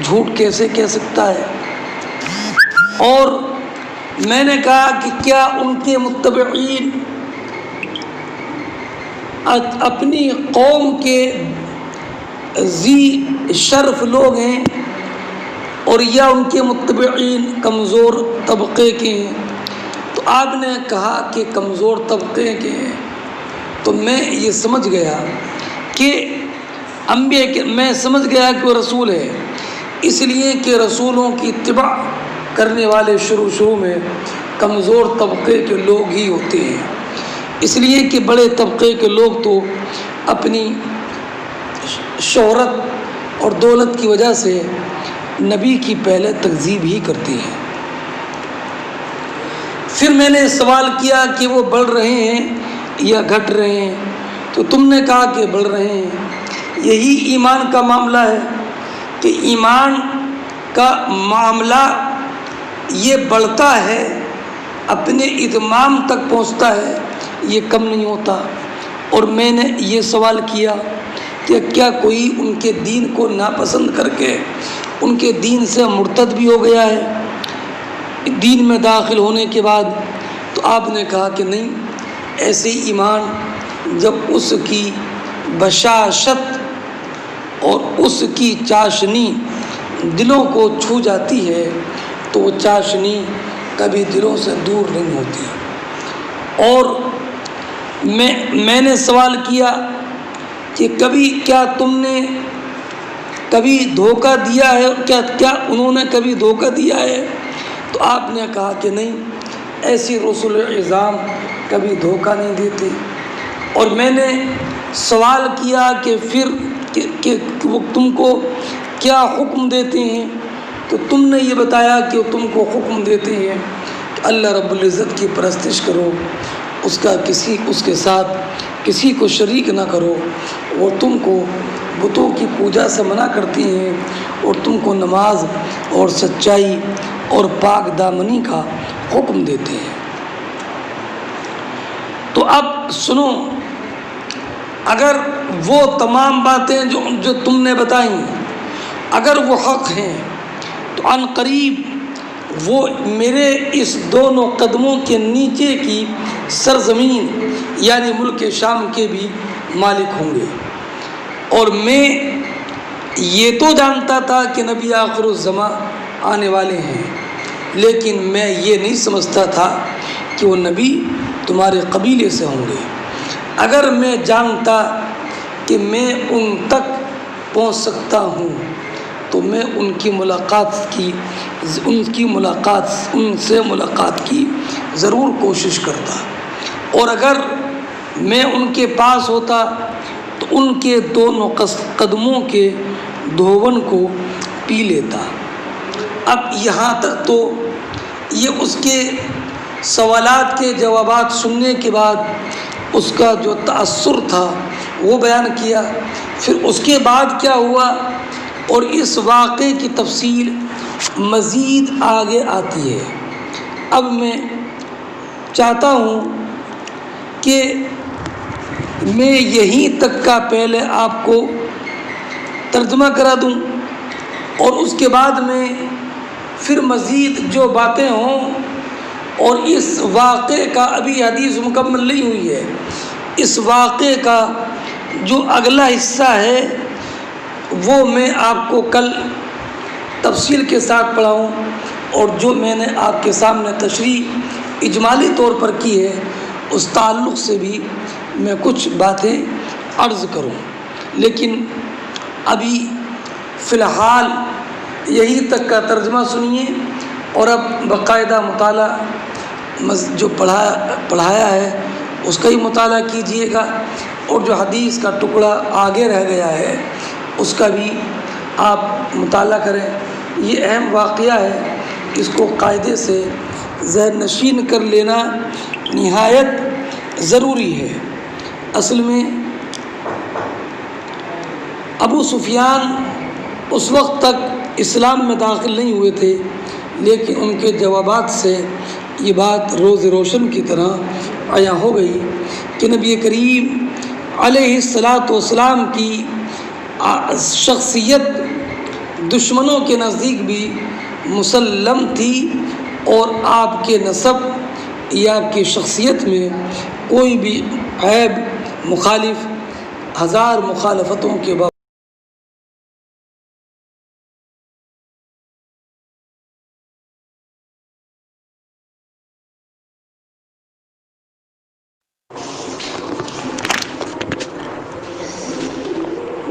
جھوٹ کیسے کہہ سکتا ہے؟ اور میں نے کہا کہ کیا ان کے متبعین اپنی قوم کے ذی شرف لوگ ہیں اور یا ان کے متبعین کمزور طبقے کے ہیں؟ تو آپ نے کہا کہ کمزور طبقے کے ہیں، تو میں یہ سمجھ گیا کہ میں سمجھ گیا کہ وہ رسول ہے، اس لیے کہ رسولوں کی اتباع کرنے والے شروع میں کمزور طبقے کے لوگ ہی ہوتے ہیں، اس لیے کہ بڑے طبقے کے لوگ تو اپنی شہرت اور دولت کی وجہ سے نبی کی پہلے تکذیب ہی کرتے ہیں۔ پھر میں نے سوال کیا کہ وہ بڑھ رہے ہیں یا گھٹ رہے ہیں؟ تو تم نے کہا کہ بڑھ رہے ہیں۔ یہی ایمان کا معاملہ ہے کہ ایمان کا معاملہ یہ بڑھتا ہے، اپنے اتمام تک پہنچتا ہے، یہ کم نہیں ہوتا۔ اور میں نے یہ سوال کیا کہ کیا کوئی ان کے دین کو ناپسند کر کے ان کے دین سے مرتد بھی ہو گیا ہے دین میں داخل ہونے کے بعد؟ تو آپ نے کہا کہ نہیں، ایسے ایمان جب اس کی بشاشت اور اس کی چاشنی دلوں کو چھو جاتی ہے تو وہ چاشنی کبھی دلوں سے دور نہیں ہوتی۔ اور میں نے سوال کیا کہ کیا تم نے کبھی دھوکہ دیا ہے؟ کیا انہوں نے کبھی دھوکہ دیا ہے؟ تو آپ نے کہا کہ نہیں، ایسی رسول اعظام کبھی دھوکہ نہیں دیتے۔ اور میں نے سوال کیا کہ پھر کہ وہ تم کو کیا حکم دیتے ہیں؟ تو تم نے یہ بتایا کہ وہ تم کو حکم دیتے ہیں کہ اللہ رب العزت کی پرستش کرو، اس کے ساتھ کسی کو شریک نہ کرو۔ وہ تم کو بتوں کی پوجا سے منع کرتی ہیں اور تم کو نماز اور سچائی اور پاک دامنی کا حکم دیتے ہیں۔ تو اب سنو، اگر وہ تمام باتیں جو تم نے بتائیں اگر وہ حق ہیں تو عن قریب وہ میرے اس دونوں قدموں کے نیچے کی سرزمین یعنی ملک شام کے بھی مالک ہوں گے۔ اور میں یہ تو جانتا تھا کہ نبی آخر الزماں آنے والے ہیں، لیکن میں یہ نہیں سمجھتا تھا کہ وہ نبی تمہارے قبیلے سے ہوں گے۔ اگر میں جانتا کہ میں ان تک پہنچ سکتا ہوں تو میں ان سے ملاقات کی ضرور کوشش کرتا، اور اگر میں ان کے پاس ہوتا تو ان کے دونوں قدموں کے دھون کو پی لیتا۔ اب یہاں تک تو یہ اس کے سوالات کے جوابات سننے کے بعد اس کا جو تأثر تھا وہ بیان کیا۔ پھر اس کے بعد کیا ہوا اور اس واقعے کی تفصیل مزید آگے آتی ہے۔ اب میں چاہتا ہوں کہ میں یہیں تک کا پہلے آپ کو ترجمہ کرا دوں اور اس کے بعد میں پھر مزید جو باتیں ہوں، اور اس واقعے کا ابھی حدیث مکمل نہیں ہوئی ہے، اس واقعے کا جو اگلا حصہ ہے وہ میں آپ کو کل تفصیل کے ساتھ پڑھاؤں، اور جو میں نے آپ کے سامنے تشریح اجمالی طور پر کی ہے اس تعلق سے بھی میں کچھ باتیں عرض کروں۔ لیکن ابھی فی الحال یہی تک کا ترجمہ سنیے، اور اب باقاعدہ مطالعہ جو پڑھایا ہے اس کا ہی مطالعہ کیجیے گا، اور جو حدیث کا ٹکڑا آگے رہ گیا ہے اس کا بھی آپ مطالعہ کریں، یہ اہم واقعہ ہے، اس کو قاعدے سے ذہن نشین کر لینا نہایت ضروری ہے۔ اصل میں ابو سفیان اس وقت تک اسلام میں داخل نہیں ہوئے تھے، لیکن ان کے جوابات سے یہ بات روز روشن کی طرح عیاں ہو گئی کہ نبی کریم علیہ الصلاۃ والسلام کی شخصیت دشمنوں کے نزدیک بھی مسلم تھی، اور آپ کے نسب یا آپ کی شخصیت میں کوئی بھی عیب مخالف ہزار مخالفتوں کے باوجود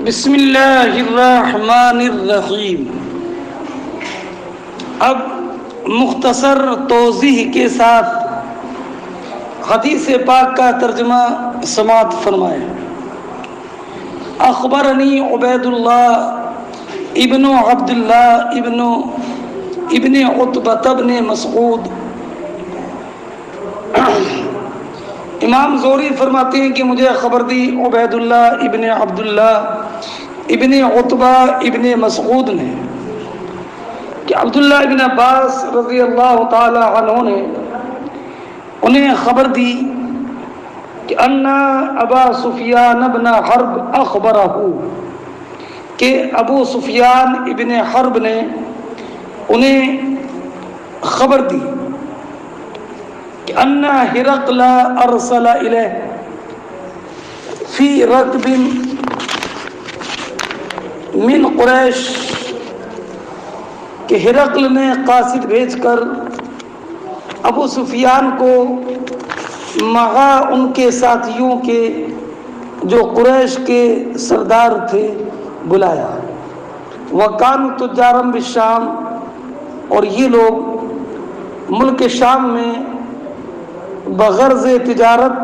بسم اللہ الرحمن الرحیم۔ اب مختصر توضیح کے ساتھ حدیث پاک کا ترجمہ سماعت فرمائیں۔ اخبرنی عبید اللہ ابن عبداللہ ابن عتبہ بن مسعود۔ امام زہری فرماتے ہیں کہ مجھے خبر دی عبید اللہ ابن عبداللہ ابن عتبہ ابن مسعود نے کہ عبداللہ ابن عباس رضی اللہ تعالی عنہ نے انہیں خبر دی کہ ان ابا سفیان ابن حرب اخبرہ، کہ ابو سفیان ابن حرب نے انہیں خبر دی کہ ان ہرقل ارسل الیہ فی رکب من قریش، کہ ہرقل نے قاصد بھیج کر ابو سفیان کو مغا ان کے ساتھیوں کے جو قریش کے سردار تھے بلایا۔ وَكَانُوا تُجَّارًا بِالشام، اور یہ لوگ ملک شام میں بغرض تجارت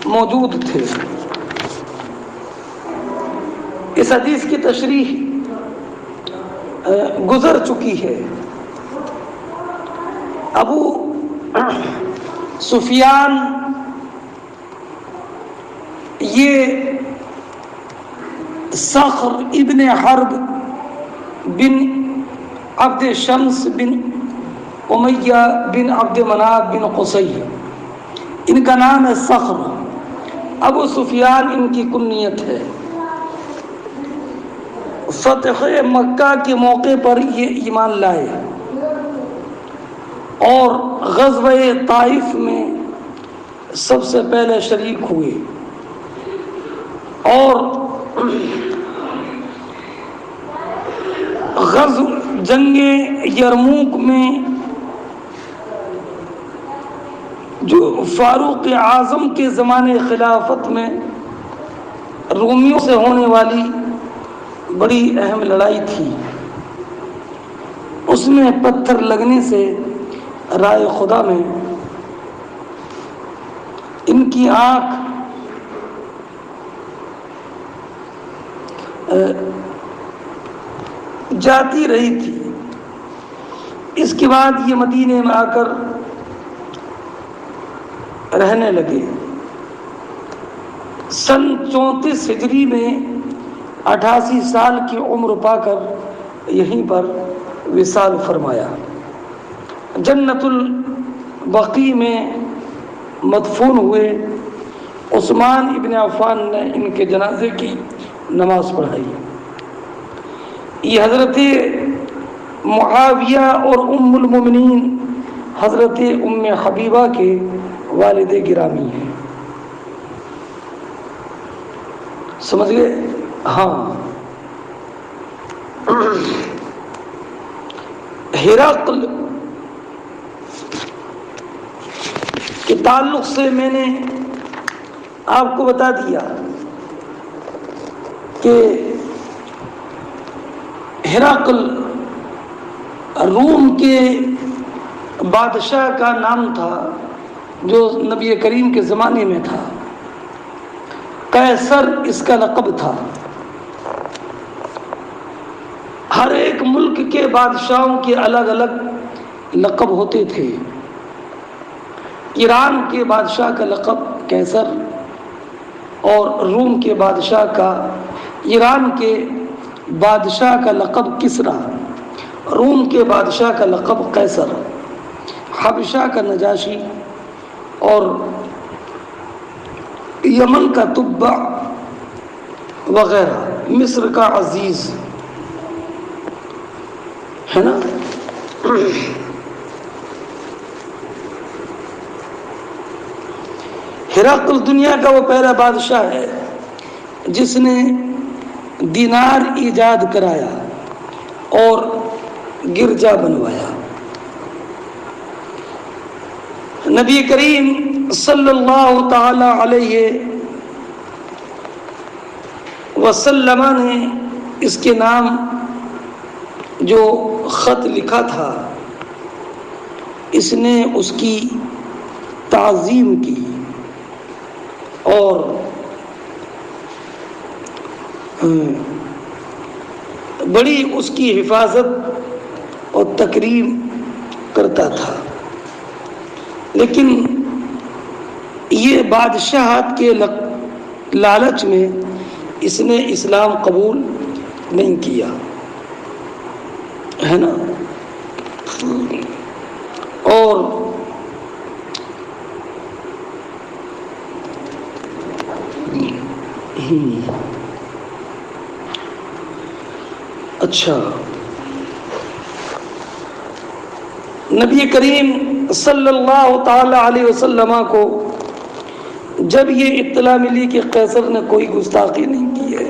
موجود تھے۔ اس حدیث کی تشریح گزر چکی ہے۔ ابو سفیان یہ صخر ابن حرب بن عبد شمس بن امیہ بن عبد مناف بن قصی، ان کا نام ہے صخر۔ ابو سفیان ان کی کنیت ہے۔ فتح مکہ کے موقع پر یہ ایمان لائے اور غزوہ طائف میں سب سے پہلے شریک ہوئے، اور جنگ یرموک میں جو فاروق اعظم کے زمانے خلافت میں رومیوں سے ہونے والی بڑی اہم لڑائی تھی، اس میں پتھر لگنے سے رائے خدا میں ان کی آنکھ جاتی رہی تھی۔ اس کے بعد یہ مدینے میں آ کر رہنے لگے۔ سن 34 ہجری میں 88 سال کی عمر پا کر یہیں پر وصال فرمایا۔ جنت البقیع میں مدفون ہوئے۔ عثمان ابن عفان نے ان کے جنازے کی نماز پڑھائی۔ یہ حضرت معاویہ اور ام المومنین حضرت ام حبیبہ کے والد گرامی ہیں۔ سمجھ گئے؟ ہاں۔ ہرقل کے تعلق سے میں نے آپ کو بتا دیا کہ ہرقل روم کے بادشاہ کا نام تھا جو نبی کریم کے زمانے میں تھا۔ قیصر اس کا لقب تھا۔ ایک ملک کے بادشاہوں کے الگ الگ لقب ہوتے تھے۔ ایران کے بادشاہ کا لقب قیصر، اور روم کے بادشاہ کا ایران کے بادشاہ کا لقب کسریٰ، روم کے بادشاہ کا لقب قیصر، حبشہ کا نجاشی، اور یمن کا تبع وغیرہ، مصر کا عزیز، ہے نا۔ ہرقل دنیا کا وہ پہلا بادشاہ ہے جس نے دینار ایجاد کرایا اور گرجا بنوایا۔ نبی کریم صلی اللہ تعالی علیہ وسلم نے اس کے نام جو خط لکھا تھا، اس نے اس کی تعظیم کی اور بڑی اس کی حفاظت اور تکریم کرتا تھا، لیکن یہ بادشاہت کے لالچ میں اس نے اسلام قبول نہیں کیا، ہے نا۔ اور اچھا، نبی کریم صلی اللہ تعالی علیہ وسلم کو جب یہ اطلاع ملی کہ قیصر نے کوئی گستاخی نہیں کی ہے،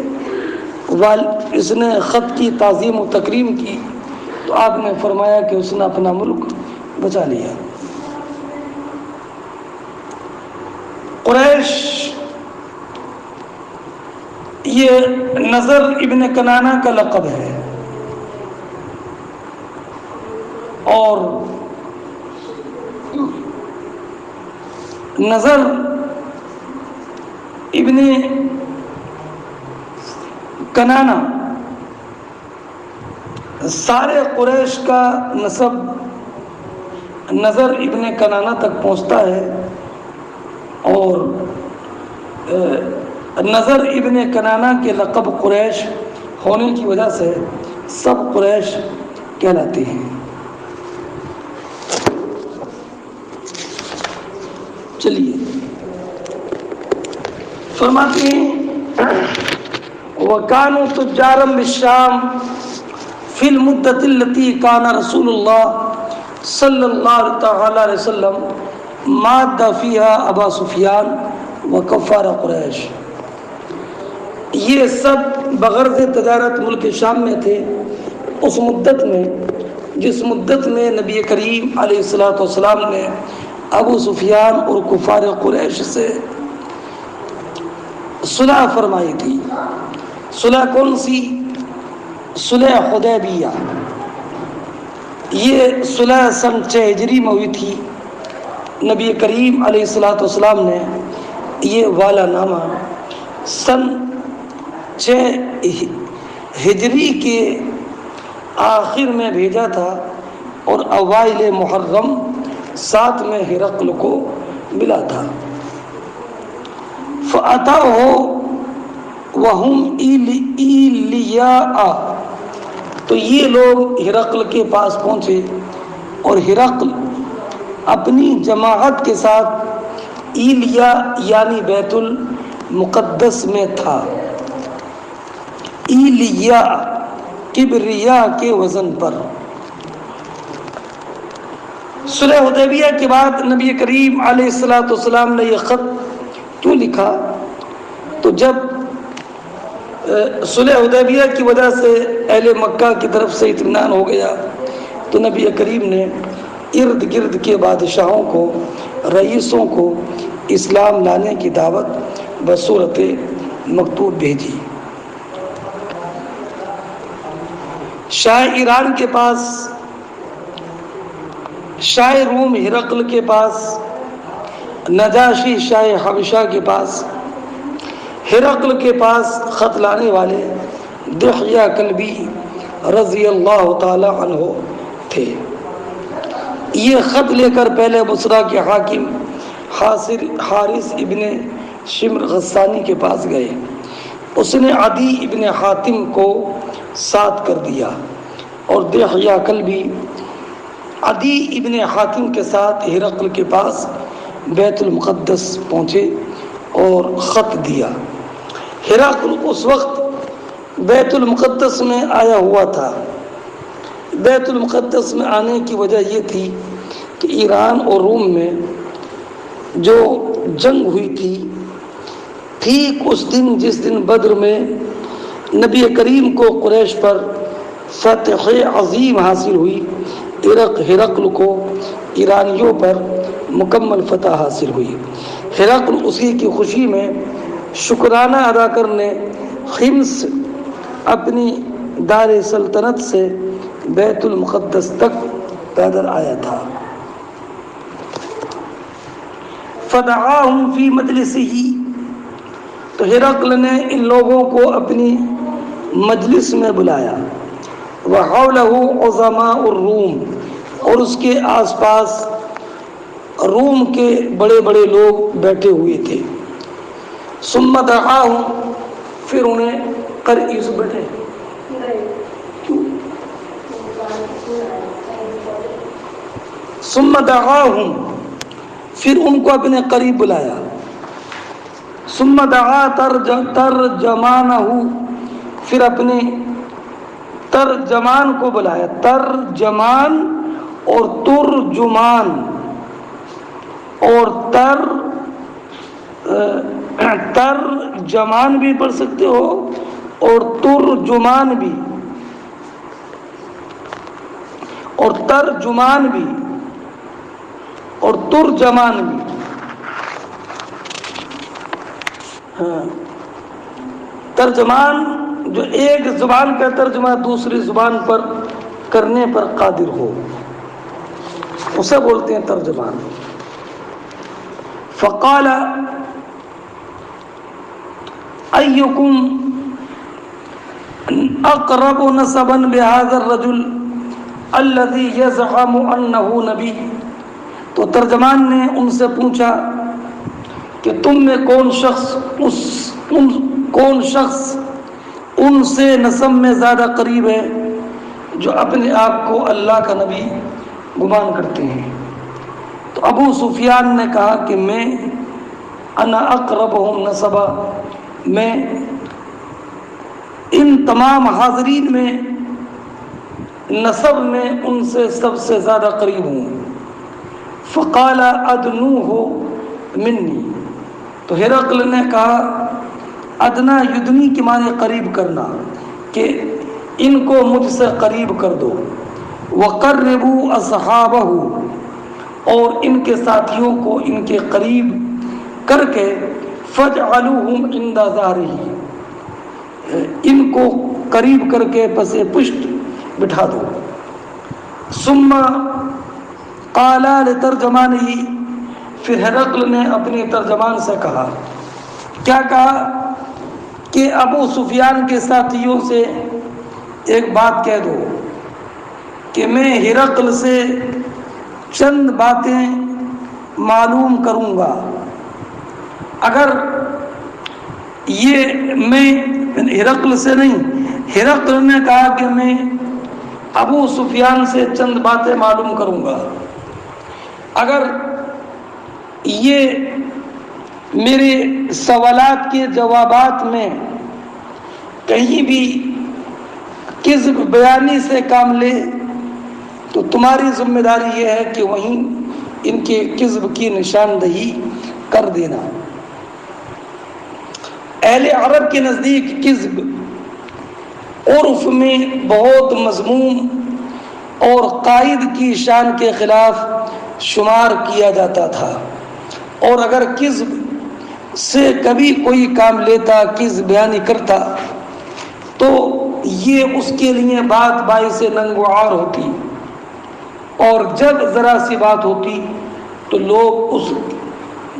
اس نے خط کی تعظیم و تکریم کی، تو آپ نے فرمایا کہ اس نے اپنا ملک بچا لیا۔ قریش یہ نظر ابن کنانہ کا لقب ہے، اور نظر ابن کنانہ سارے قریش کا نسب نظر ابن کنانہ تک پہنچتا ہے، اور نظر ابن کنانہ کے لقب قریش ہونے کی وجہ سے سب قریش کہلاتے ہیں۔ چلیے فرماتے ہیں وَكَانُوا تُجَّارًا بِالشَّامِ فِي الْمُدَّةِ الَّتِي كَانَ رَسُولُ اللَّهِ صلی اللہ تعالی علیہ وسلم مادہ فیها ابا سفیان وکفار قریش۔ یہ سب بغرض تجارت ملک شام میں تھے اس مدت میں جس مدت میں نبی کریم علیہ الصلوۃ والسلام نے ابو سفیان اور کفار قریش سے صلح فرمائی تھی۔ صلح کون سی؟ صلح حدیبیہ۔ یہ صلح سن 6 ہجری میں ہوئی تھی۔ نبی کریم علیہ الصلوۃ والسلام نے یہ والا نامہ سن 6 ہجری کے آخر میں بھیجا تھا، اور اوائل محرم 7 میں ہرقل کو ملا تھا۔ فَأَتَوْهُ وَهُمْ إِلْيَاءَ، تو یہ لوگ ہرقل کے پاس پہنچے، اور ہرقل اپنی جماعت کے ساتھ ایلیا یعنی بیت المقدس میں تھا۔ ایلیا کبریا کے وزن پر۔ صلح حدیبیہ کے بعد نبی کریم علیہ الصلوۃ والسلام نے یہ خط کیوں لکھا؟ تو جب صلح حدیبیہ کی وجہ سے اہل مکہ کی طرف سے اطمینان ہو گیا، تو نبی کریم نے ارد گرد کے بادشاہوں کو، رئیسوں کو اسلام لانے کی دعوت بصورت مکتوب بھیجی۔ شاہ ایران کے پاس، شاہ روم ہرقل کے پاس، نجاشی شاہ حبشہ کے پاس، ہرقل کے پاس خط لانے والے دحیہ کلبی رضی اللہ تعالی عنہ تھے۔ یہ خط لے کر پہلے بصرہ کے حاکم حارث ابن شمر غسانی کے پاس گئے۔ اس نے عدی ابن حاتم کو ساتھ کر دیا اور دحیہ کلبی عدی ابن حاتم کے ساتھ ہرقل کے پاس بیت المقدس پہنچے اور خط دیا۔ ہرقل اس وقت بیت المقدس میں آیا ہوا تھا۔ بیت المقدس میں آنے کی وجہ یہ تھی کہ ایران اور روم میں جو جنگ ہوئی تھی، ٹھیک اس دن جس دن بدر میں نبی کریم کو قریش پر فتح عظیم حاصل ہوئی، ہرقل کو ایرانیوں پر مکمل فتح حاصل ہوئی۔ ہرقل اسی کی خوشی میں شکرانہ ادا کرنے حمص اپنی دار سلطنت سے بیت المقدس تک پیدل آیا تھا۔ فدعاہم فی مجلسہ، تو ہرقل نے ان لوگوں کو اپنی مجلس میں بلایا۔ وحولہ عظماء الروم، اور اس کے آس پاس روم کے بڑے بڑے لوگ بیٹھے ہوئے تھے۔ ثم دعاہم، پھر انہیں یوسف بیٹھے ثم دعاہم، پھر ان کو اپنے قریب بلایا۔ ثم دعا ترجمانہ، پھر اپنے ترجمان کو بلایا۔ ترجمان اور ترجمان اور ترجمان بھی پڑھ سکتے ہو اور ترجمان بھی، اور ترجمان بھی اور ترجمان بھی۔ ہاں، ترجمان جو ایک زبان کا ترجمہ دوسری زبان پر کرنے پر قادر ہو، اسے بولتے ہیں ترجمان۔ فقال ایکم اقرب نسبا بهذا الرجل الذي يزعم انه نبی، تو ترجمان نے ان سے پوچھا کہ تم میں کون شخص ان سے نسب میں زیادہ قریب ہے جو اپنے آپ کو اللہ کا نبی گمان کرتے ہیں؟ تو ابو سفیان نے کہا کہ میں انا اقربہم نسبا، میں ان تمام حاضرین میں نسب میں ان سے سب سے زیادہ قریب ہوں۔ فقال ادنوہ منی، تو ہرقل نے کہا ادنا یدنی کے معنی قریب کرنا، کہ ان کو مجھ سے قریب کر دو۔ وقربوا اصحابہ، اور ان کے ساتھیوں کو ان کے قریب کر کے فجعلوہم عند ظہرہ، ان کو قریب کر کے پس پشت بٹھا دو۔ ثم قال لترجمانہ، پھر ہرقل نے اپنے ترجمان سے کہا، کیا کہا کہ ابو سفیان کے ساتھیوں سے ایک بات کہہ دو کہ میں ہرقل سے چند باتیں معلوم کروں گا، اگر یہ میں ہرقل سے نہیں، ہرقل نے کہا کہ میں ابو سفیان سے چند باتیں معلوم کروں گا، اگر یہ میرے سوالات کے جوابات میں کہیں بھی کذب بیانی سے کام لے تو تمہاری ذمہ داری یہ ہے کہ وہیں ان کے کذب کی نشاندہی کر دینا۔ اہل عرب کے نزدیک کذب عرف میں بہت مذموم اور قائد کی شان کے خلاف شمار کیا جاتا تھا، اور اگر کذب سے کبھی کوئی کام لیتا، کذب بیانی کرتا، تو یہ اس کے لیے بات باعث ننگ و عار ہوتی، اور جب ذرا سی بات ہوتی تو لوگ اس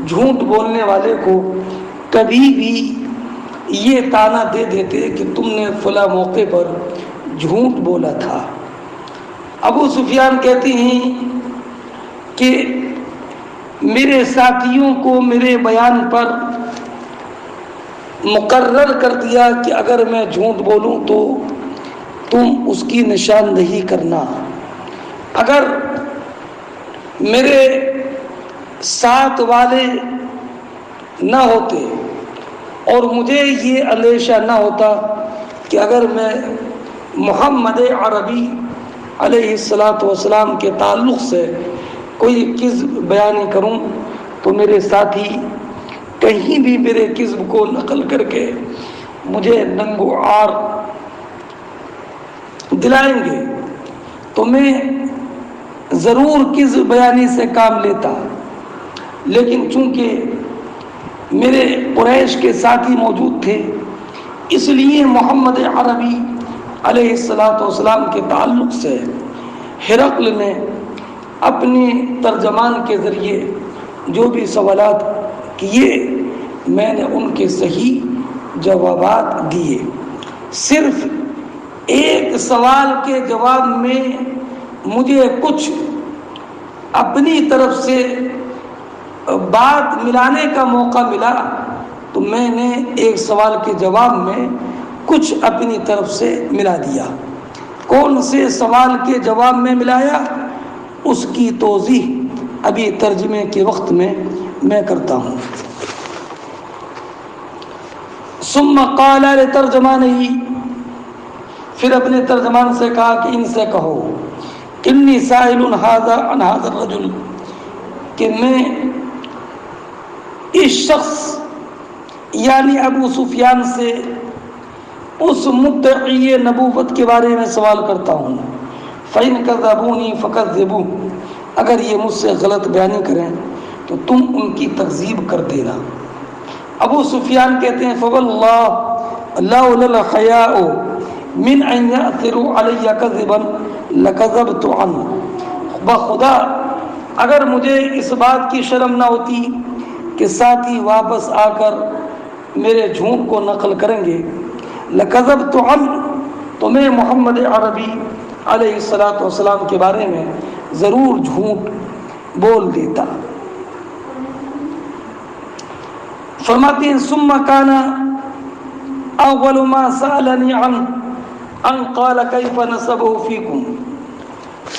جھوٹ بولنے والے کو کبھی بھی یہ تانا دے دیتے کہ تم نے فلاں موقع پر جھوٹ بولا تھا۔ ابو سفیان کہتے ہیں کہ میرے ساتھیوں کو میرے بیان پر مقرر کر دیا کہ اگر میں جھوٹ بولوں تو تم اس کی نشاندہی کرنا۔ اگر میرے ساتھ والے نہ ہوتے اور مجھے یہ اندیشہ نہ ہوتا کہ اگر میں محمد عربی علیہ السلام کے تعلق سے کوئی کذب بیان کروں تو میرے ساتھی کہیں بھی میرے کذب کو نقل کر کے مجھے ننگ و عار دلائیں گے تو میں ضرور کذب بیانی سے کام لیتا، لیکن چونکہ میرے قریش کے ساتھی موجود تھے اس لیے محمد عربی علیہ السلام کے تعلق سے ہرقل نے اپنی ترجمان کے ذریعے جو بھی سوالات کیے میں نے ان کے صحیح جوابات دیے۔ صرف ایک سوال کے جواب میں مجھے کچھ اپنی طرف سے بات ملانے کا موقع ملا تو میں نے ایک سوال کے جواب میں کچھ اپنی طرف سے ملا دیا۔ کون سے سوال کے جواب میں ملایا اس کی توضیح ابھی ترجمے کے وقت میں کرتا ہوں۔ ثم قال لترجمانہ، پھر اپنے ترجمان سے کہا کہ ان سے کہو انی سائل عن هذا الرجل، کہ میں اس شخص یعنی ابو سفیان سے اس مدعی نبوت کے بارے میں سوال کرتا ہوں۔ فَإِنْ كَذَّبُونِي فَكَذِّبُوا، اگر یہ مجھ سے غلط بیانی کریں تو تم ان کی تکذیب کر دینا۔ ابو سفیان کہتے ہیں فَوَاللَّهِ لَوْلَا الْحَيَاءُ مِنْ أَنْ يَأْثِرُوا عَلَيَّ كَذِبًا لَكَذَبْتُ عَنْهُ، بخدا اگر مجھے اس بات کی شرم نہ ہوتی کہ ساتھی واپس آ کر میرے جھوٹ کو نقل کریں گے، لَكَذَبْتُ عَنْهُ، تو میں محمد عربی علیہ السلام کے بارے میں ضرور جھوٹ بول دیتا۔ فرماتے ہیں ثم كان اول ما سألني ان قال كيف نسبه فيكم،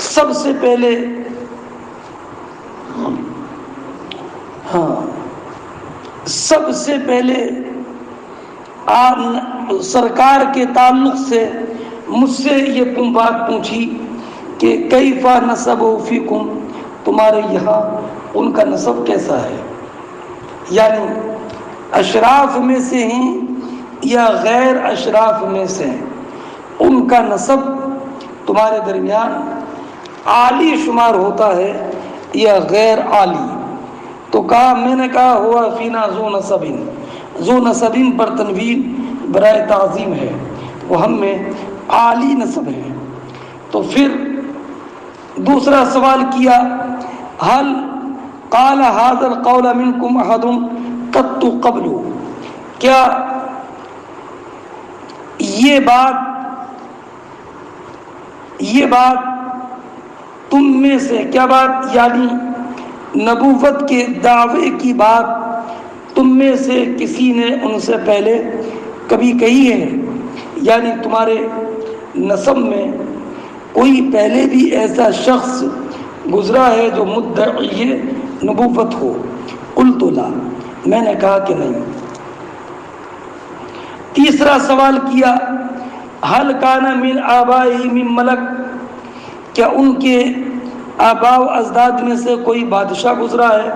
سب سے پہلے آپ سرکار کے تعلق سے مجھ سے یہ بات پوچھی کہ کیف نسبہ فیکم، تمہارے یہاں ان کا نسب کیسا ہے، یعنی اشراف میں سے ہیں یا غیر اشراف میں سے ہیں، ان کا نسب تمہارے درمیان عالی شمار ہوتا ہے یا غیر عالی؟ تو کہا، میں نے کہا ہوا فینا ذو نسبین، ذو نسبین پر تنوین برائے تعظیم ہے، وہ ہم میں عالی نسب ہے۔ تو پھر دوسرا سوال کیا، حل قال هذا القول منکم احد قط قبل، کیا یہ بات تم میں سے، کیا بات یعنی نبوت کے دعوے کی بات تم میں سے کسی نے ان سے پہلے کبھی کہی ہے، یعنی تمہارے نسب میں کوئی پہلے بھی ایسا شخص گزرا ہے جو مدعی نبوت ہو؟ قلت لا، میں نے کہا کہ نہیں۔ تیسرا سوال کیا، حل کان من آبائہ من ملک، کیا ان کے آباء و اجداد میں سے کوئی بادشاہ گزرا ہے؟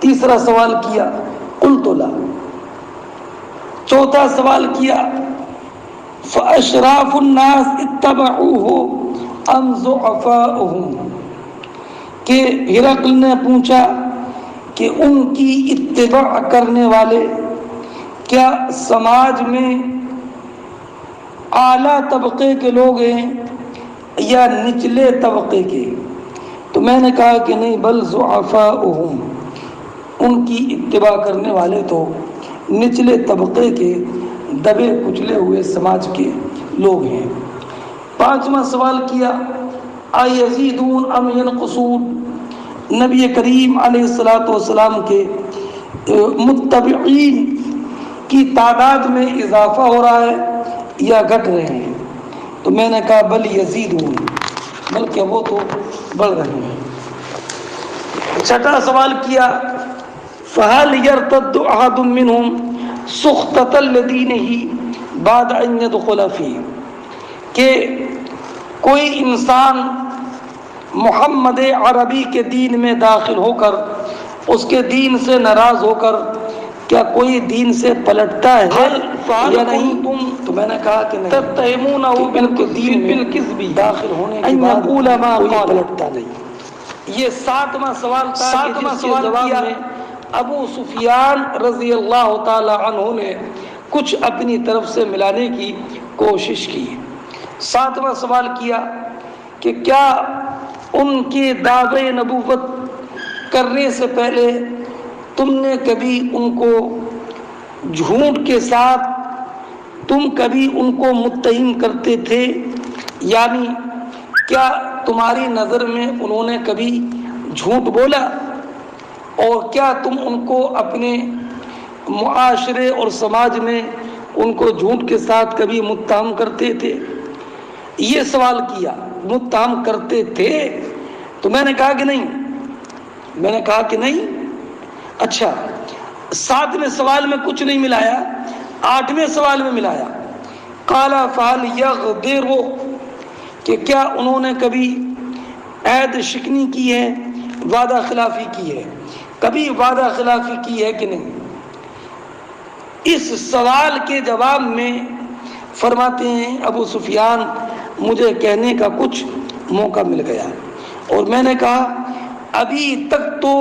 تیسرا سوال کیا، قلت لا۔ چوتھا سوال کیا، فاشراف الناس اتبعوه ام ضعفاؤهم، کہ ہرقل نے پوچھا کہ ان کی اتباع کرنے والے کیا سماج میں اعلیٰ طبقے کے لوگ ہیں یا نچلے طبقے کے؟ تو میں نے کہا کہ نہیں، بل ضعفاؤہم، ان کی اتباع کرنے والے تو نچلے طبقے کے، دبے کچلے ہوئے سماج کے لوگ ہیں۔ پانچواں سوال کیا ایزیدون ام ینقصون، نبی کریم علیہ الصلوۃ والسلام کے متبعین کی تعداد میں اضافہ ہو رہا ہے یا گھٹ رہے ہیں؟ تو میں نے کہا بل یزیدون، بلکہ وہ تو بڑھ رہے ہیں۔ چھٹا سوال کیا فہل یرتد احد منہم سخطۃ لدینہ بعد ان یدخل فیہ، کہ کوئی انسان محمد عربی کے دین میں داخل ہو کر اس کے دین سے ناراض ہو کر کیا کوئی دین سے پلٹتا ہے یا نہیں؟ تو میں نے کہا کہ نہیں، تتہمونہ بالکذب داخل ہونے کے بعد کوئی پلٹتا نہیں۔ یہ ساتواں سوال تھا کہ جس کے جواب میں ابو سفیان رضی اللہ تعالی عنہ نے کچھ اپنی طرف سے ملانے کی کوشش کی۔ ساتواں سوال کیا کہ کیا ان کے دعوے نبوت کرنے سے پہلے تم نے کبھی ان کو جھوٹ کے ساتھ تم کبھی ان کو متہم کرتے تھے؟ یعنی کیا تمہاری نظر میں انہوں نے کبھی جھوٹ بولا، اور کیا تم ان کو اپنے معاشرے اور سماج میں ان کو جھوٹ کے ساتھ کبھی متہم کرتے تھے؟ یہ سوال کیا، متہم کرتے تھے؟ تو میں نے کہا کہ نہیں، میں نے کہا کہ نہیں۔ اچھا، ساتویں سوال میں کچھ نہیں ملایا، آٹھویں سوال میں ملایا۔ قال فہل یغدر، کہ کیا انہوں نے کبھی عہد شکنی کی ہے، وعدہ خلافی کی ہے، کبھی وعدہ خلافی کی ہے کہ نہیں؟ اس سوال کے جواب میں فرماتے ہیں ابو سفیان مجھے کہنے کا کچھ موقع مل گیا، اور میں نے کہا ابھی تک تو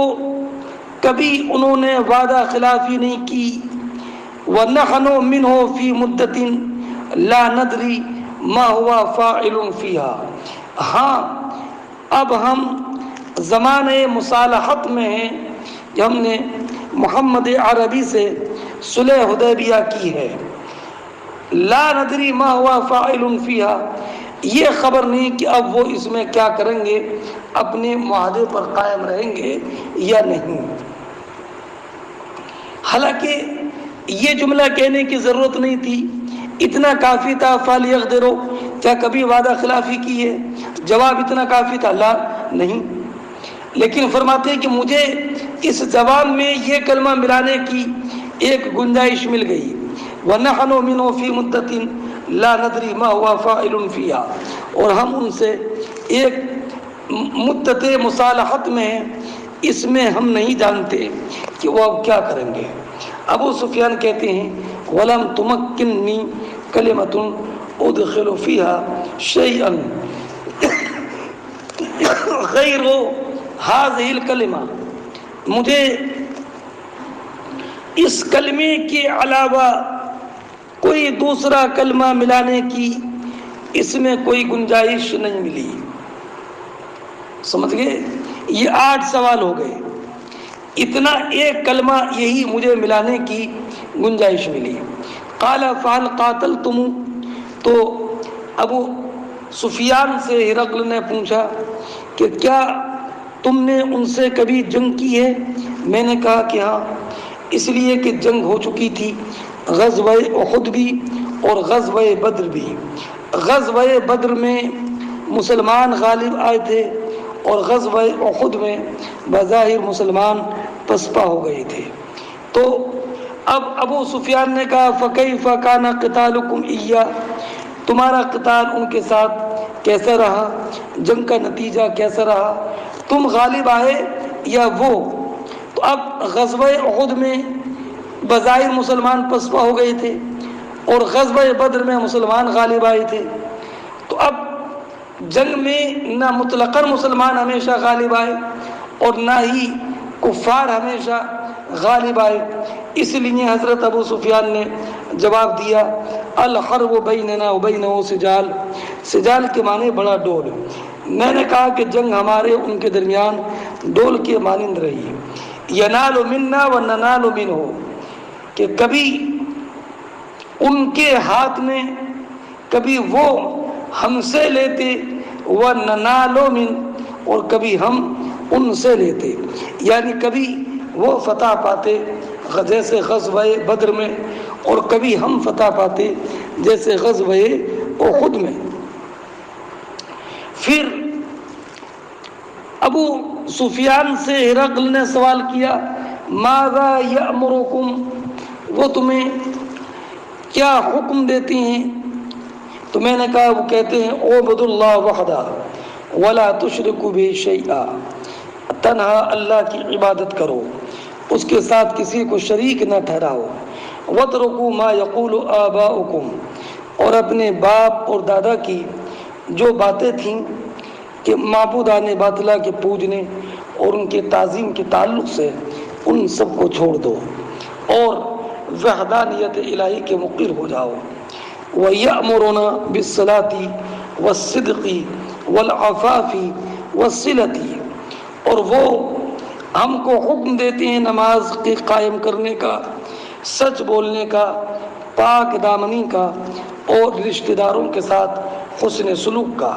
کبھی انہوں نے وعدہ خلافی نہیں کی۔ وَنَحْنُ مِنْهُ فِي مُدَّةٍ لَا نَدْرِي مَا هُوَ فَاعِلٌ فِيهَا، ہاں اب ہم زمانے مصالحت میں ہیں کہ ہم نے محمد عربی سے صلح حدیبیہ کی ہے۔ لا ندری ما ہوا فاعل فیہا، یہ خبر نہیں کہ اب وہ اس میں کیا کریں گے، اپنے معاہدے پر قائم رہیں گے یا نہیں۔ حالانکہ یہ جملہ کہنے کی ضرورت نہیں تھی، اتنا کافی تھا فَلْيَغْدِرُ، کیا کبھی وعدہ خلافی کی ہے؟ جواب اتنا کافی تھا لا، نہیں۔ لیکن فرماتے ہیں کہ مجھے اس جواب میں یہ کلمہ ملانے کی ایک گنجائش مل گئی، وَنَحْنُ مِنْهُ فِي مُدَّةٍ لَا نَدْرِي مَا هُوَ فَاعِلٌ فِيهَا، اور ہم ان سے ایک مدت مصالحت میں ہیں، اس میں ہم نہیں جانتے کہ وہ اب کیا کریں گے۔ ابو سفیان کہتے ہیں وَلَمْ تُمَكِّنِّي كَلِمَةٌ أُدْخِلُ فِيهَا شَيْئًا غَيْرُ هَذِهِ الْكَلِمَةِ، مجھے اس کلمے کے علاوہ کوئی دوسرا کلمہ ملانے کی اس میں کوئی گنجائش نہیں ملی۔ سمجھ گئے؟ یہ 8 سوال ہو گئے، اتنا ایک کلمہ یہی مجھے ملانے کی گنجائش ملی۔ قال فهل قاتلتم، تو ابو سفیان سے ہرقل نے پوچھا کہ کیا تم نے ان سے کبھی جنگ کی ہے؟ میں نے کہا کہ ہاں، اس لیے کہ جنگ ہو چکی تھی، غزوہ احد بھی اور غزوہ بدر بھی۔ غزوہ بدر میں مسلمان غالب آئے تھے، اور غزوہ احد میں بظاہر مسلمان پسپا ہو گئے تھے۔ تو اب ابو سفیان نے کہا فَكَيْفَ كَانَ قِتَالُكُمْ إِيَّاهُ، تمہارا قتال ان کے ساتھ کیسا رہا، جنگ کا نتیجہ کیسا رہا، تم غالب آئے یا وہ؟ تو اب غزوہ احد میں بظاہر مسلمان پسپا ہو گئے تھے، اور غزوہ بدر میں مسلمان غالب آئے تھے، تو اب جنگ میں نہ مطلقاً مسلمان ہمیشہ غالب آئے اور نہ ہی کفار ہمیشہ غالب آئے۔ اس لیے حضرت ابو سفیان نے جواب دیا الحرب بیننا وبینہ سجال، سجال کے معنی بڑا ڈول۔ میں نے کہا کہ جنگ ہمارے ان کے درمیان ڈول کے مانند رہی، ینال منا و ننال منہ، کہ کبھی ان کے ہاتھ میں کبھی وہ ہم سے لیتے، وَنَنَالُ مِن، اور کبھی ہم ان سے لیتے، یعنی کبھی وہ فتح پاتے جیسے غزوہ بدر میں، اور کبھی ہم فتح پاتے جیسے غزوہ احد میں۔ پھر ابو سفیان سے ہرقل نے سوال کیا، ماذا یأمرکم، وہ تمہیں کیا حکم دیتی ہیں؟ تو میں نے کہا، وہ کہتے ہیں اعبدوا اللہ وحدہ ولا تشرکوا بہ شیئا، تنہا اللہ کی عبادت کرو، اس کے ساتھ کسی کو شریک نہ ٹھہراؤ، واترکوا ما یقول آباؤکم، اور اپنے باپ اور دادا کی جو باتیں تھیں کہ معبودان باطلہ کے پوجنے اور ان کے تعظیم کے تعلق سے، ان سب کو چھوڑ دو اور وحدانیت الہی کے مقر ہو جاؤ۔ وَيَأْمُرُنَا بِالصَّلَاةِ وَالصِّدْقِ وَالْعَفَافِ وَالصِّلَةِ، اور وہ ہم کو حکم دیتے ہیں نماز کے قائم کرنے کا، سچ بولنے کا، پاک دامنی کا، اور رشتہ داروں کے ساتھ حسن سلوک کا۔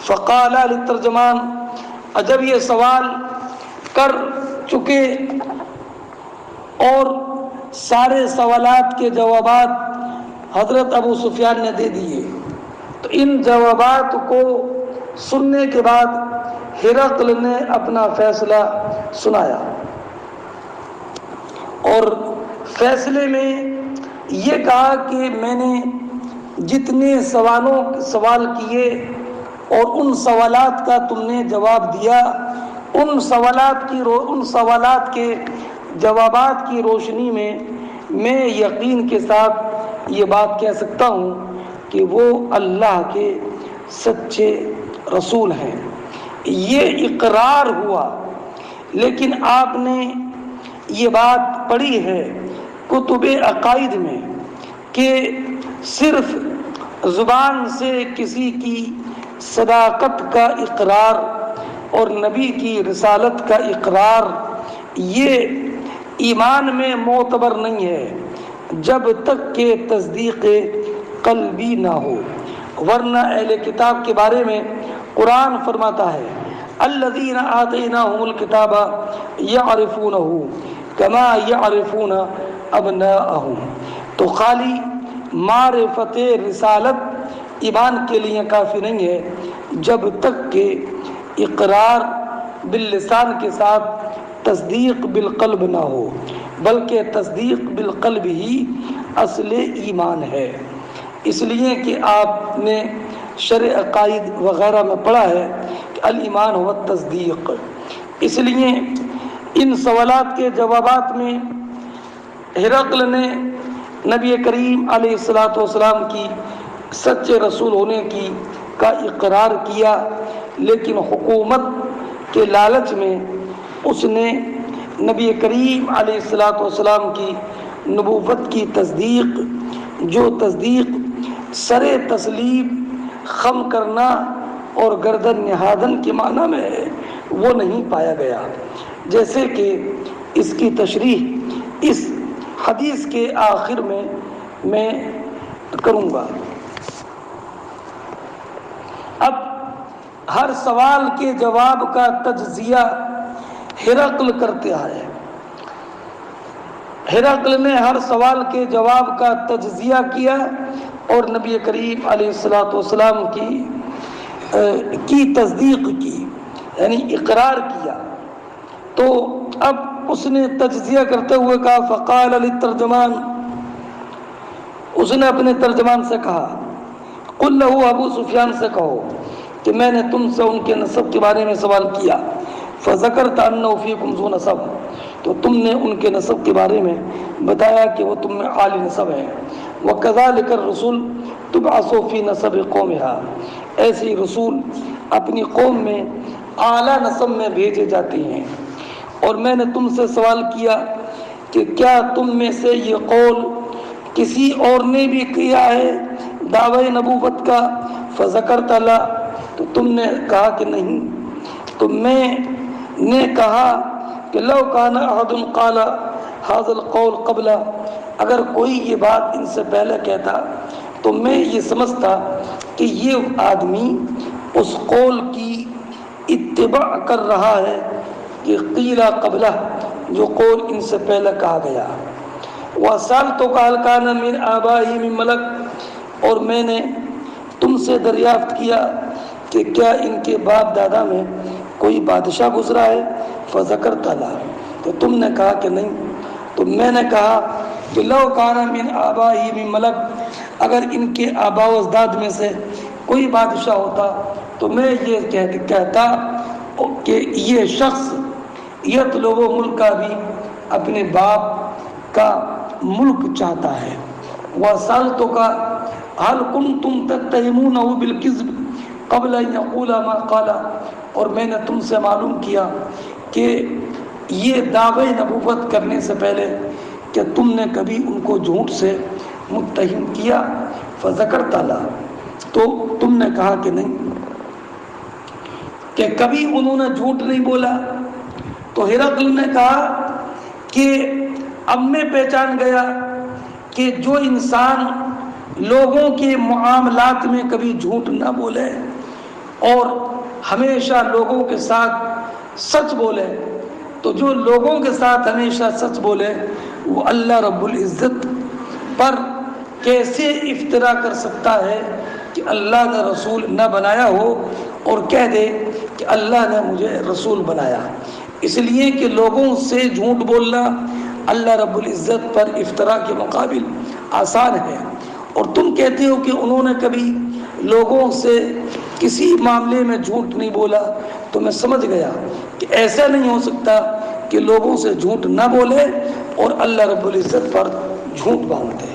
فقال للترجمان، جب یہ سوال کر چکے اور سارے سوالات کے جوابات حضرت ابو سفیان نے دے دیے، تو ان جوابات کو سننے کے بعد ہرقل نے اپنا فیصلہ سنایا، اور فیصلے میں یہ کہا کہ میں نے جتنے سوال کیے اور ان سوالات کا تم نے جواب دیا، ان سوالات کے جوابات کی روشنی میں یقین کے ساتھ یہ بات کہہ سکتا ہوں کہ وہ اللہ کے سچے رسول ہیں۔ یہ اقرار ہوا، لیکن آپ نے یہ بات پڑھی ہے کتب عقائد میں کہ صرف زبان سے کسی کی صداقت کا اقرار اور نبی کی رسالت کا اقرار یہ ایمان میں معتبر نہیں ہے جب تک کہ تصدیق قلبی نہ ہو، ورنہ اہل کتاب کے بارے میں قرآن فرماتا ہے الذین آتیناہم الکتاب یعرفونہ کما یعرفون ابناءہم، تو خالی معرفت رسالت ایمان کے لیے کافی نہیں ہے جب تک کہ اقرار باللسان کے ساتھ تصدیق بالقلب نہ ہو، بلکہ تصدیق بالقلب ہی اصل ایمان ہے۔ اس لیے کہ آپ نے شرع عقائد وغیرہ میں پڑھا ہے کہ الایمان ہو تصدیق۔ اس لیے ان سوالات کے جوابات میں ہرقل نے نبی کریم علیہ الصلاۃ والسلام کی سچے رسول ہونے کا اقرار کیا، لیکن حکومت کے لالچ میں اس نے نبی کریم علیہ الصلاۃ والسلام کی نبوت کی تصدیق، جو تصدیق سر تسلیم خم کرنا اور گردن نہادن کے معنی میں ہے، وہ نہیں پایا گیا، جیسے کہ اس کی تشریح اس حدیث کے آخر میں کروں گا۔ اب ہر سوال کے جواب کا تجزیہ ہرقل کرتے آئے۔ ہرقل نے ہر سوال کے جواب کا تجزیہ کیا اور نبی کریم علیہ الصلاۃ والسلام کی تصدیق کی، یعنی اقرار کیا۔ تو اب اس نے تجزیہ کرتے ہوئے کہا فقال للترجمان، اس نے اپنے ترجمان سے کہا قل لہ، ابو سفیان سے کہو کہ میں نے تم سے ان کے نسب کے بارے میں سوال کیا، فذکرت انہ فیکم ذو نسب، تو تم نے ان کے نسب کے بارے میں بتایا کہ وہ تم میں عالی نسب ہیں، وکذالک الرسول تبعث فی نسب قومہا، ایسی رسول اپنی قوم میں اعلیٰ نسب میں بھیجے جاتے ہیں۔ اور میں نے تم سے سوال کیا کہ کیا تم میں سے یہ قول کسی اور نے بھی کیا ہے دعوی نبوت کا، فذکرت لا، تو تم نے کہا کہ نہیں۔ تو میں نے کہا کہ لو کان احد قال هذا القول قبل، اگر کوئی یہ بات ان سے پہلے کہتا تو میں یہ سمجھتا کہ یہ آدمی اس قول کی اتباع کر رہا ہے کہ قیلا قبلہ، جو قول ان سے پہلے کہا گیا۔ وَسَأَلْتُكَ هَلْ كَانَ مِنْ آبَائِهِ مِنْ مَلَكٍ، اور میں نے تم سے دریافت کیا کہ کیا ان کے باپ دادا میں کوئی بادشاہ گزرا ہے؟ فذکرت لا، تو تم نے کہا کہ نہیں۔ تو میں نے کہا کہ لو کان من آبائہ من ملک، اگر ان کے آبا و اجداد میں سے کوئی بادشاہ ہوتا تو میں یہ کہتا کہ یہ شخص یطلب ملک کا بھی اپنے باپ کا ملک چاہتا ہے۔ وَسَأَلْتُكَ هَلْ كُنْتُمْ تَتَّهِمُونَهُ بِالْكِذْبِ قَبْلَ أَنْ يَقُولَ مَا قَالَ، اور میں نے تم سے معلوم کیا کہ یہ دعوے نبوت کرنے سے پہلے کہ تم نے کبھی ان کو جھوٹ سے متہم کیا؟ فذکرت لا، تو تم نے کہا کہ نہیں، کہ کبھی انہوں نے جھوٹ نہیں بولا۔ تو ہرقل نے کہا کہ اب میں پہچان گیا کہ جو انسان لوگوں کے معاملات میں کبھی جھوٹ نہ بولے اور ہمیشہ لوگوں کے ساتھ سچ بولے، تو جو لوگوں کے ساتھ ہمیشہ سچ بولے وہ اللہ رب العزت پر کیسے افطرا کر سکتا ہے کہ اللہ نے رسول نہ بنایا ہو اور کہہ دے کہ اللہ نے مجھے رسول بنایا۔ اس لیے کہ لوگوں سے جھوٹ بولنا اللہ رب العزت پر افطرا کے مقابل آسان ہے، اور تم کہتے ہو کہ انہوں نے کبھی لوگوں سے کسی معاملے میں جھوٹ نہیں بولا، تو میں سمجھ گیا کہ ایسا نہیں ہو سکتا کہ لوگوں سے جھوٹ نہ بولے اور اللہ رب العزت پر جھوٹ باندھے۔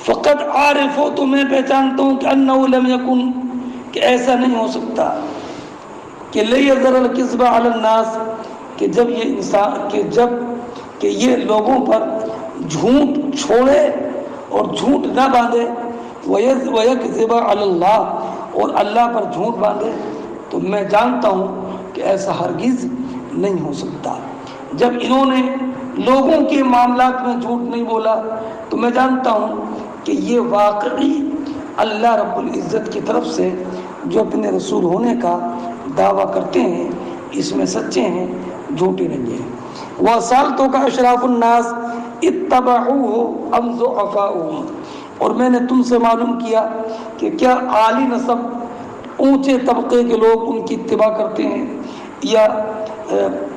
فقط عارف ہو، تو میں پہچانتا ہوں کہ انہ لم یکن، کہ ایسا نہیں ہو سکتا کہ لیذر الکذب علی الناس، کہ جب یہ انسان کہ یہ لوگوں پر جھوٹ چھوڑے اور جھوٹ نہ باندھے، ویکذب علی اللہ، اور اللہ پر جھوٹ باندھے، تو میں جانتا ہوں کہ ایسا ہرگز نہیں ہو سکتا۔ جب انہوں نے لوگوں کے معاملات میں جھوٹ نہیں بولا تو میں جانتا ہوں کہ یہ واقعی اللہ رب العزت کی طرف سے جو اپنے رسول ہونے کا دعویٰ کرتے ہیں اس میں سچے ہیں، جھوٹے نہیں ہیں۔ وَسَأَلْتُكَ أَشْرَافُ النَّاسِ اتَّبَعُوهُ أَمْ ضُعَفَاؤُهُمْ، اور میں نے تم سے معلوم کیا کہ کیا عالی نسب اونچے طبقے کے لوگ ان کی اتباع کرتے ہیں، یا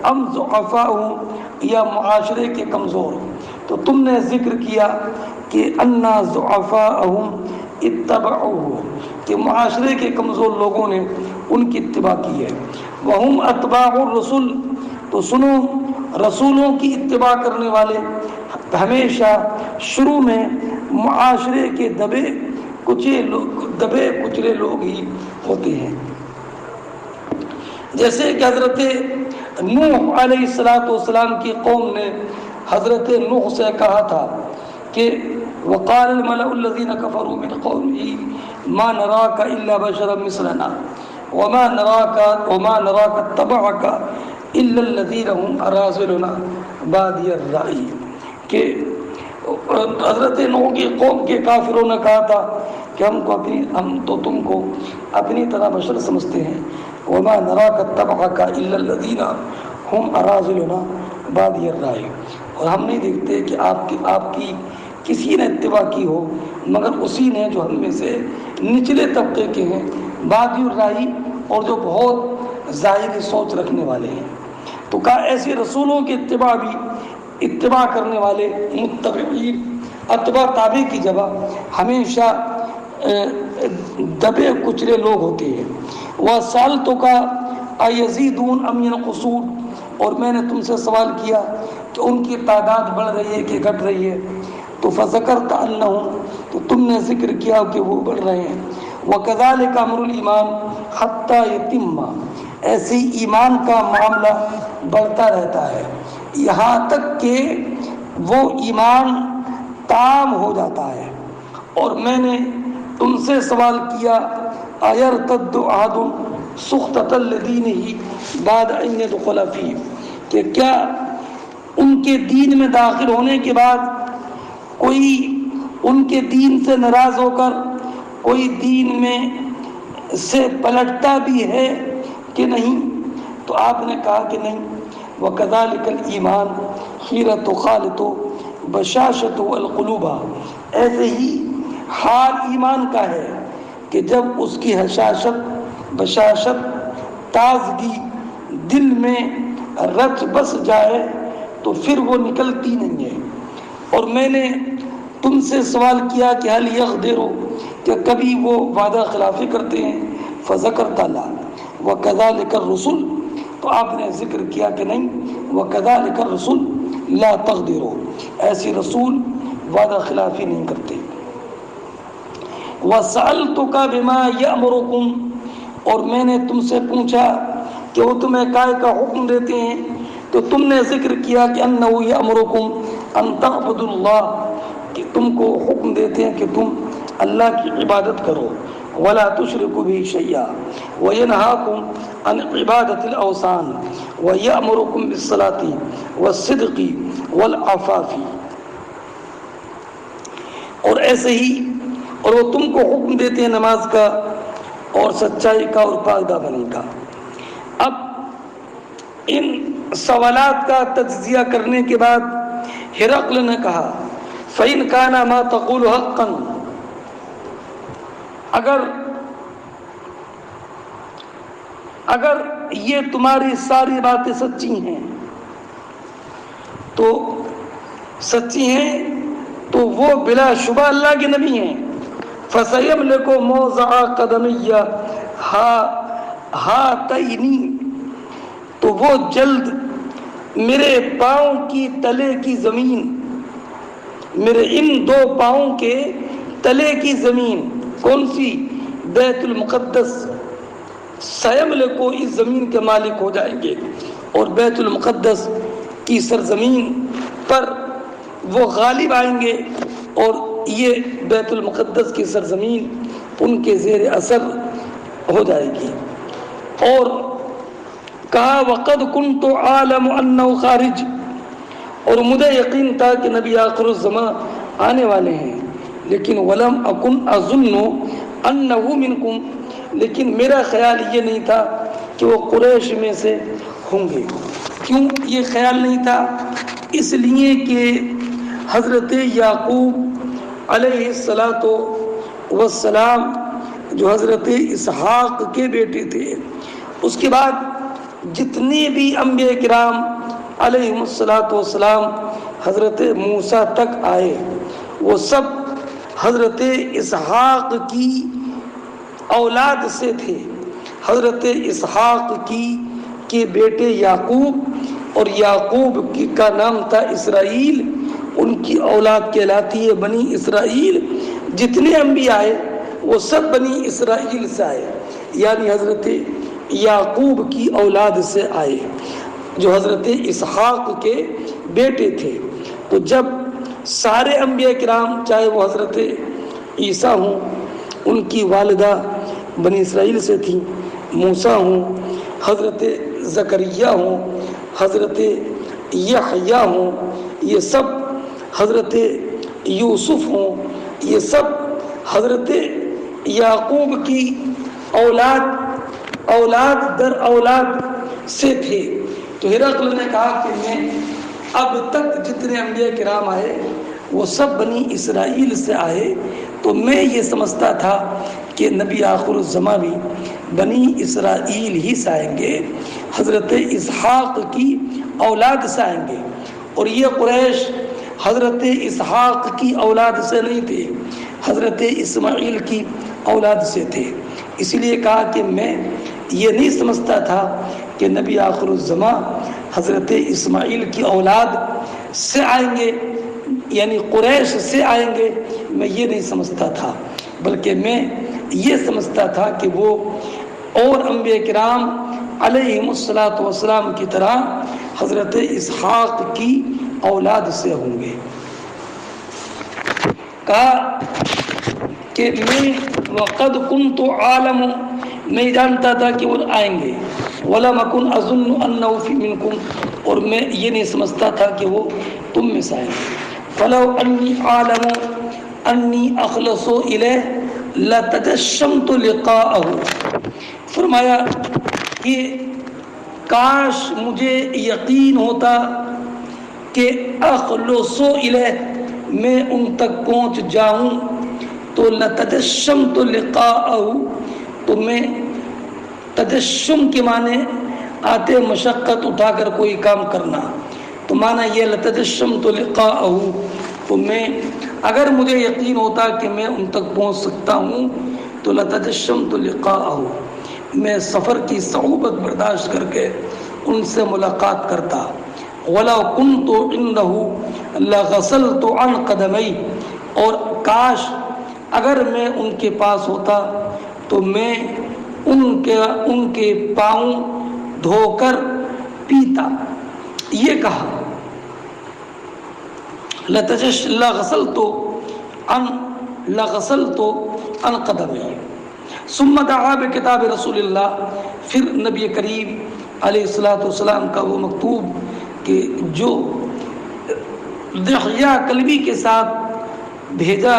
ام ضعفاؤہم، یا معاشرے کے کمزور۔ تو تم نے ذکر کیا کہ انا ضعفاؤہم اتبعوہ، کہ معاشرے کے کمزور لوگوں نے ان کی اتباع کی ہے۔ وہم اتباع الرسول، تو سنو رسولوں کی اتباع کرنے والے ہمیشہ شروع میں معاشرے کے دبے کچلے لوگ ہی ہوتے ہیں۔ جیسے کہ حضرت نوح علیہ السلام کی قوم نے حضرت نوح سے کہا تھا کہ وقال الملأ الذين كفروا من قومه ما نراك الا بشرا مثلنا وما نراك اتبعك الا الذين هم اراذلنا بادي الرأي، کہ حضرت نوح کی قوم کے کافروں نے کہا تھا کہ ہم تو تم کو اپنی طرح بشر سمجھتے ہیں، وما نراك اتبعك الا الذين هم اراذلنا بادي الرأي، اور ہم نہیں دیکھتے کہ آپ کی کسی نے اتباع کی ہو مگر اسی نے جو ہم میں سے نچلے طبقے کے ہیں، بادی الرأی، اور جو بہت ظاہری سوچ رکھنے والے ہیں۔ تو کہا ایسے رسولوں کی اتباع کرنے والے متبعین، اتباع تابع کی جگہ ہمیشہ دبے کچلے لوگ ہوتے ہیں۔ وَسَأَلْتُكَ أَيَزِيدُونَ أَمْ يَنْقُصُونَ، اور میں نے تم سے سوال کیا کہ ان کی تعداد بڑھ رہی ہے کہ گھٹ رہی ہے؟ تو فذکرت انہم، تو تم نے ذکر کیا کہ وہ بڑھ رہے ہیں۔ وَكَذَلِكَ أَمْرُ الْإِيمَانِ حَتَّى يَتِمَّ، ایسے ہی ایمان کا معاملہ بڑھتا رہتا ہے یہاں تک کہ وہ ایمان تام ہو جاتا ہے۔ اور میں نے تم سے سوال کیا أَيَرْتَدُّ أَحَدٌ سُخْطَةً لِدِينِهِ بَعْدَ أَنْ يَدْخُلَ فِيهِ، کہ کیا ان کے دین میں داخل ہونے کے بعد کوئی ان کے دین سے ناراض ہو کر کوئی دین میں سے پلٹتا بھی ہے کہ نہیں؟ تو آپ نے کہا کہ نہیں۔ وَكَذَلِكَ الْإِيمَانُ حِينَ تُخَالِطُ بَشَاشَتُهُ الْقُلُوبَ، ایسے ہی حال ایمان کا ہے کہ جب اس کی بشاشت تازگی دل میں رچ بس جائے تو پھر وہ نکلتی نہیں ہے۔ اور میں نے تم سے سوال کیا کہ حل یغدروا، کہ کبھی وہ وعدہ خلافی کرتے ہیں؟ فذکرت لا وکذالک الرسل، تو آپ نے ذکر کیا کہ نہیں، وکذالک الرسل لا تغدروا، ایسی رسول وعدہ خلافی نہیں کرتے۔ وسألتک بما یأمرکم، اور میں نے تم سے پوچھا کہ وہ تمہیں کائے کا حکم دیتے ہیں؟ تو تم نے ذکر کیا کہ انہ یأمرکم ان تعبدوا اللہ، کہ تم کو حکم دیتے ہیں کہ تم اللہ کی عبادت کرو، ولا تشرکوا بہ شیئا، وینہاکم عن عبادۃ الاوثان، ویأمرکم بالصلاۃ والصدق والعفاف، اور ایسے ہی اور وہ تم کو حکم دیتے ہیں نماز کا اور سچائی کا اور پاک دامنی کا۔ اب ان سوالات کا تجزیہ کرنے کے بعد ہرقل نے کہا فَإِنْ كَانَ مَا تَقُولُ حَقًّا، اگر یہ تمہاری ساری باتیں سچی ہیں تو وہ بلا شبہ اللہ کے نبی ہیں۔ فَسَيَمْلِكُ مَوْضِعَ قَدَمَيَّ هَاتَيْنِ، تو وہ جلد میرے پاؤں کی تلے کی زمین، میرے ان دو پاؤں کے تلے کی زمین، کون سی؟ بیت المقدس، سیملک، اس زمین کے مالک ہو جائیں گے، اور بیت المقدس کی سرزمین پر وہ غالب آئیں گے، اور یہ بیت المقدس کی سرزمین ان کے زیر اثر ہو جائے گی۔ اور کہا وَقَدْ كُنْتُ عَالَمُ أَنَّهُ خَارِجٌ، اور مجھے یقین تھا کہ نبی آخر الزمان آنے والے ہیں، لیکن وَلَمْ أَكُنْ أَظُنُّ أَنَّهُ مِنْكُمْ، لیکن میرا خیال یہ نہیں تھا کہ وہ قریش میں سے ہوں گے۔ کیوں یہ خیال نہیں تھا؟ اس لیے کہ حضرت یعقوب علیہ السلام جو حضرت اسحاق کے بیٹے تھے، اس کے بعد جتنے بھی انبیاء کرام علیہ السلام حضرت موسیٰ تک آئے، وہ سب حضرت اسحاق کی اولاد سے تھے۔ حضرت اسحاق کے بیٹے یعقوب، اور یعقوب کا نام تھا اسرائیل، ان کی اولاد کہلاتی ہے بنی اسرائیل۔ جتنے انبیاء آئے وہ سب بنی اسرائیل سے آئے، یعنی حضرت یعقوب کی اولاد سے آئے جو حضرت اسحاق کے بیٹے تھے۔ تو جب سارے انبیاء کرام، چاہے وہ حضرت عیسیٰ ہوں، ان کی والدہ بنی اسرائیل سے تھیں، موسیٰ ہوں، حضرت زکریا ہوں، حضرت یحییٰ ہوں، یہ سب حضرت یوسف ہوں، یہ سب حضرت یعقوب کی اولاد در اولاد سے تھے۔ تو ہرقل نے کہا کہ میں اب تک جتنے انبیاء کرام آئے وہ سب بنی اسرائیل سے آئے، تو میں یہ سمجھتا تھا کہ نبی آخر الزمان بھی بنی اسرائیل ہی سے آئیں گے، حضرت اسحاق کی اولاد سے آئیں گے، اور یہ قریش حضرت اسحاق کی اولاد سے نہیں تھے، حضرت اسماعیل کی اولاد سے تھے۔ اس لیے کہا کہ میں یہ نہیں سمجھتا تھا کہ نبی آخر الزمان حضرت اسماعیل کی اولاد سے آئیں گے، یعنی قریش سے آئیں گے، میں یہ نہیں سمجھتا تھا، بلکہ میں یہ سمجھتا تھا کہ وہ اور انبیاء کرام علیہم السلام کی طرح حضرت اسحاق کی اولاد سے ہوں گے۔ کہا کہ میں وقد کنت عالم، میں جانتا تھا کہ وہ آئیں گے، ولم اکن اظن انہ فی منکم، اور میں یہ نہیں سمجھتا تھا کہ وہ تم میں سے آئیں گے۔ فلو انی عالم، انی اخلص الیہ لتجشمت لقاءہ، فرمایا کہ کاش مجھے یقین ہوتا کہ اخلص الیہ، میں ان تک پہنچ جاؤں، تو لتجشمت لقاءہ، تو میں، تجشم کے معنی آتے مشقت اٹھا کر کوئی کام کرنا، تو معنی یہ لتجشمت لقاءہ، تو میں اگر مجھے یقین ہوتا کہ میں ان تک پہنچ سکتا ہوں تو لتجشمت لقاءہ، میں سفر کی صعوبت برداشت کر کے ان سے ملاقات کرتا، وَلَوْ كُنْتُ عِنْدَهُ لَغَسَلْتُ عَنْ قَدَمَيْهِ، اور کاش اگر میں ان کے پاس ہوتا تو میں ان کے پاؤں دھو کر پیتا۔ یہ کہا لغسلت عن قدمه، ثم دعا بکتاب رسول اللہ، پھر نبی کریم علیہ الصلوۃ والسلام کا وہ مکتوب کہ جو دحیہ کلبی کے ساتھ بھیجا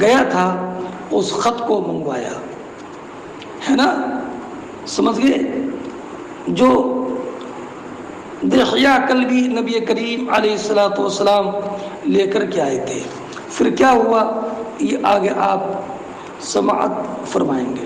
گیا تھا اس خط کو منگوایا، ہے نا، سمجھ گئے؟ جو دحیہ کلبی نبی کریم علیہ الصلوۃ والسلام لے کر کے آئے تھے، پھر کیا ہوا یہ آگے آپ سماعت فرمائیں گے۔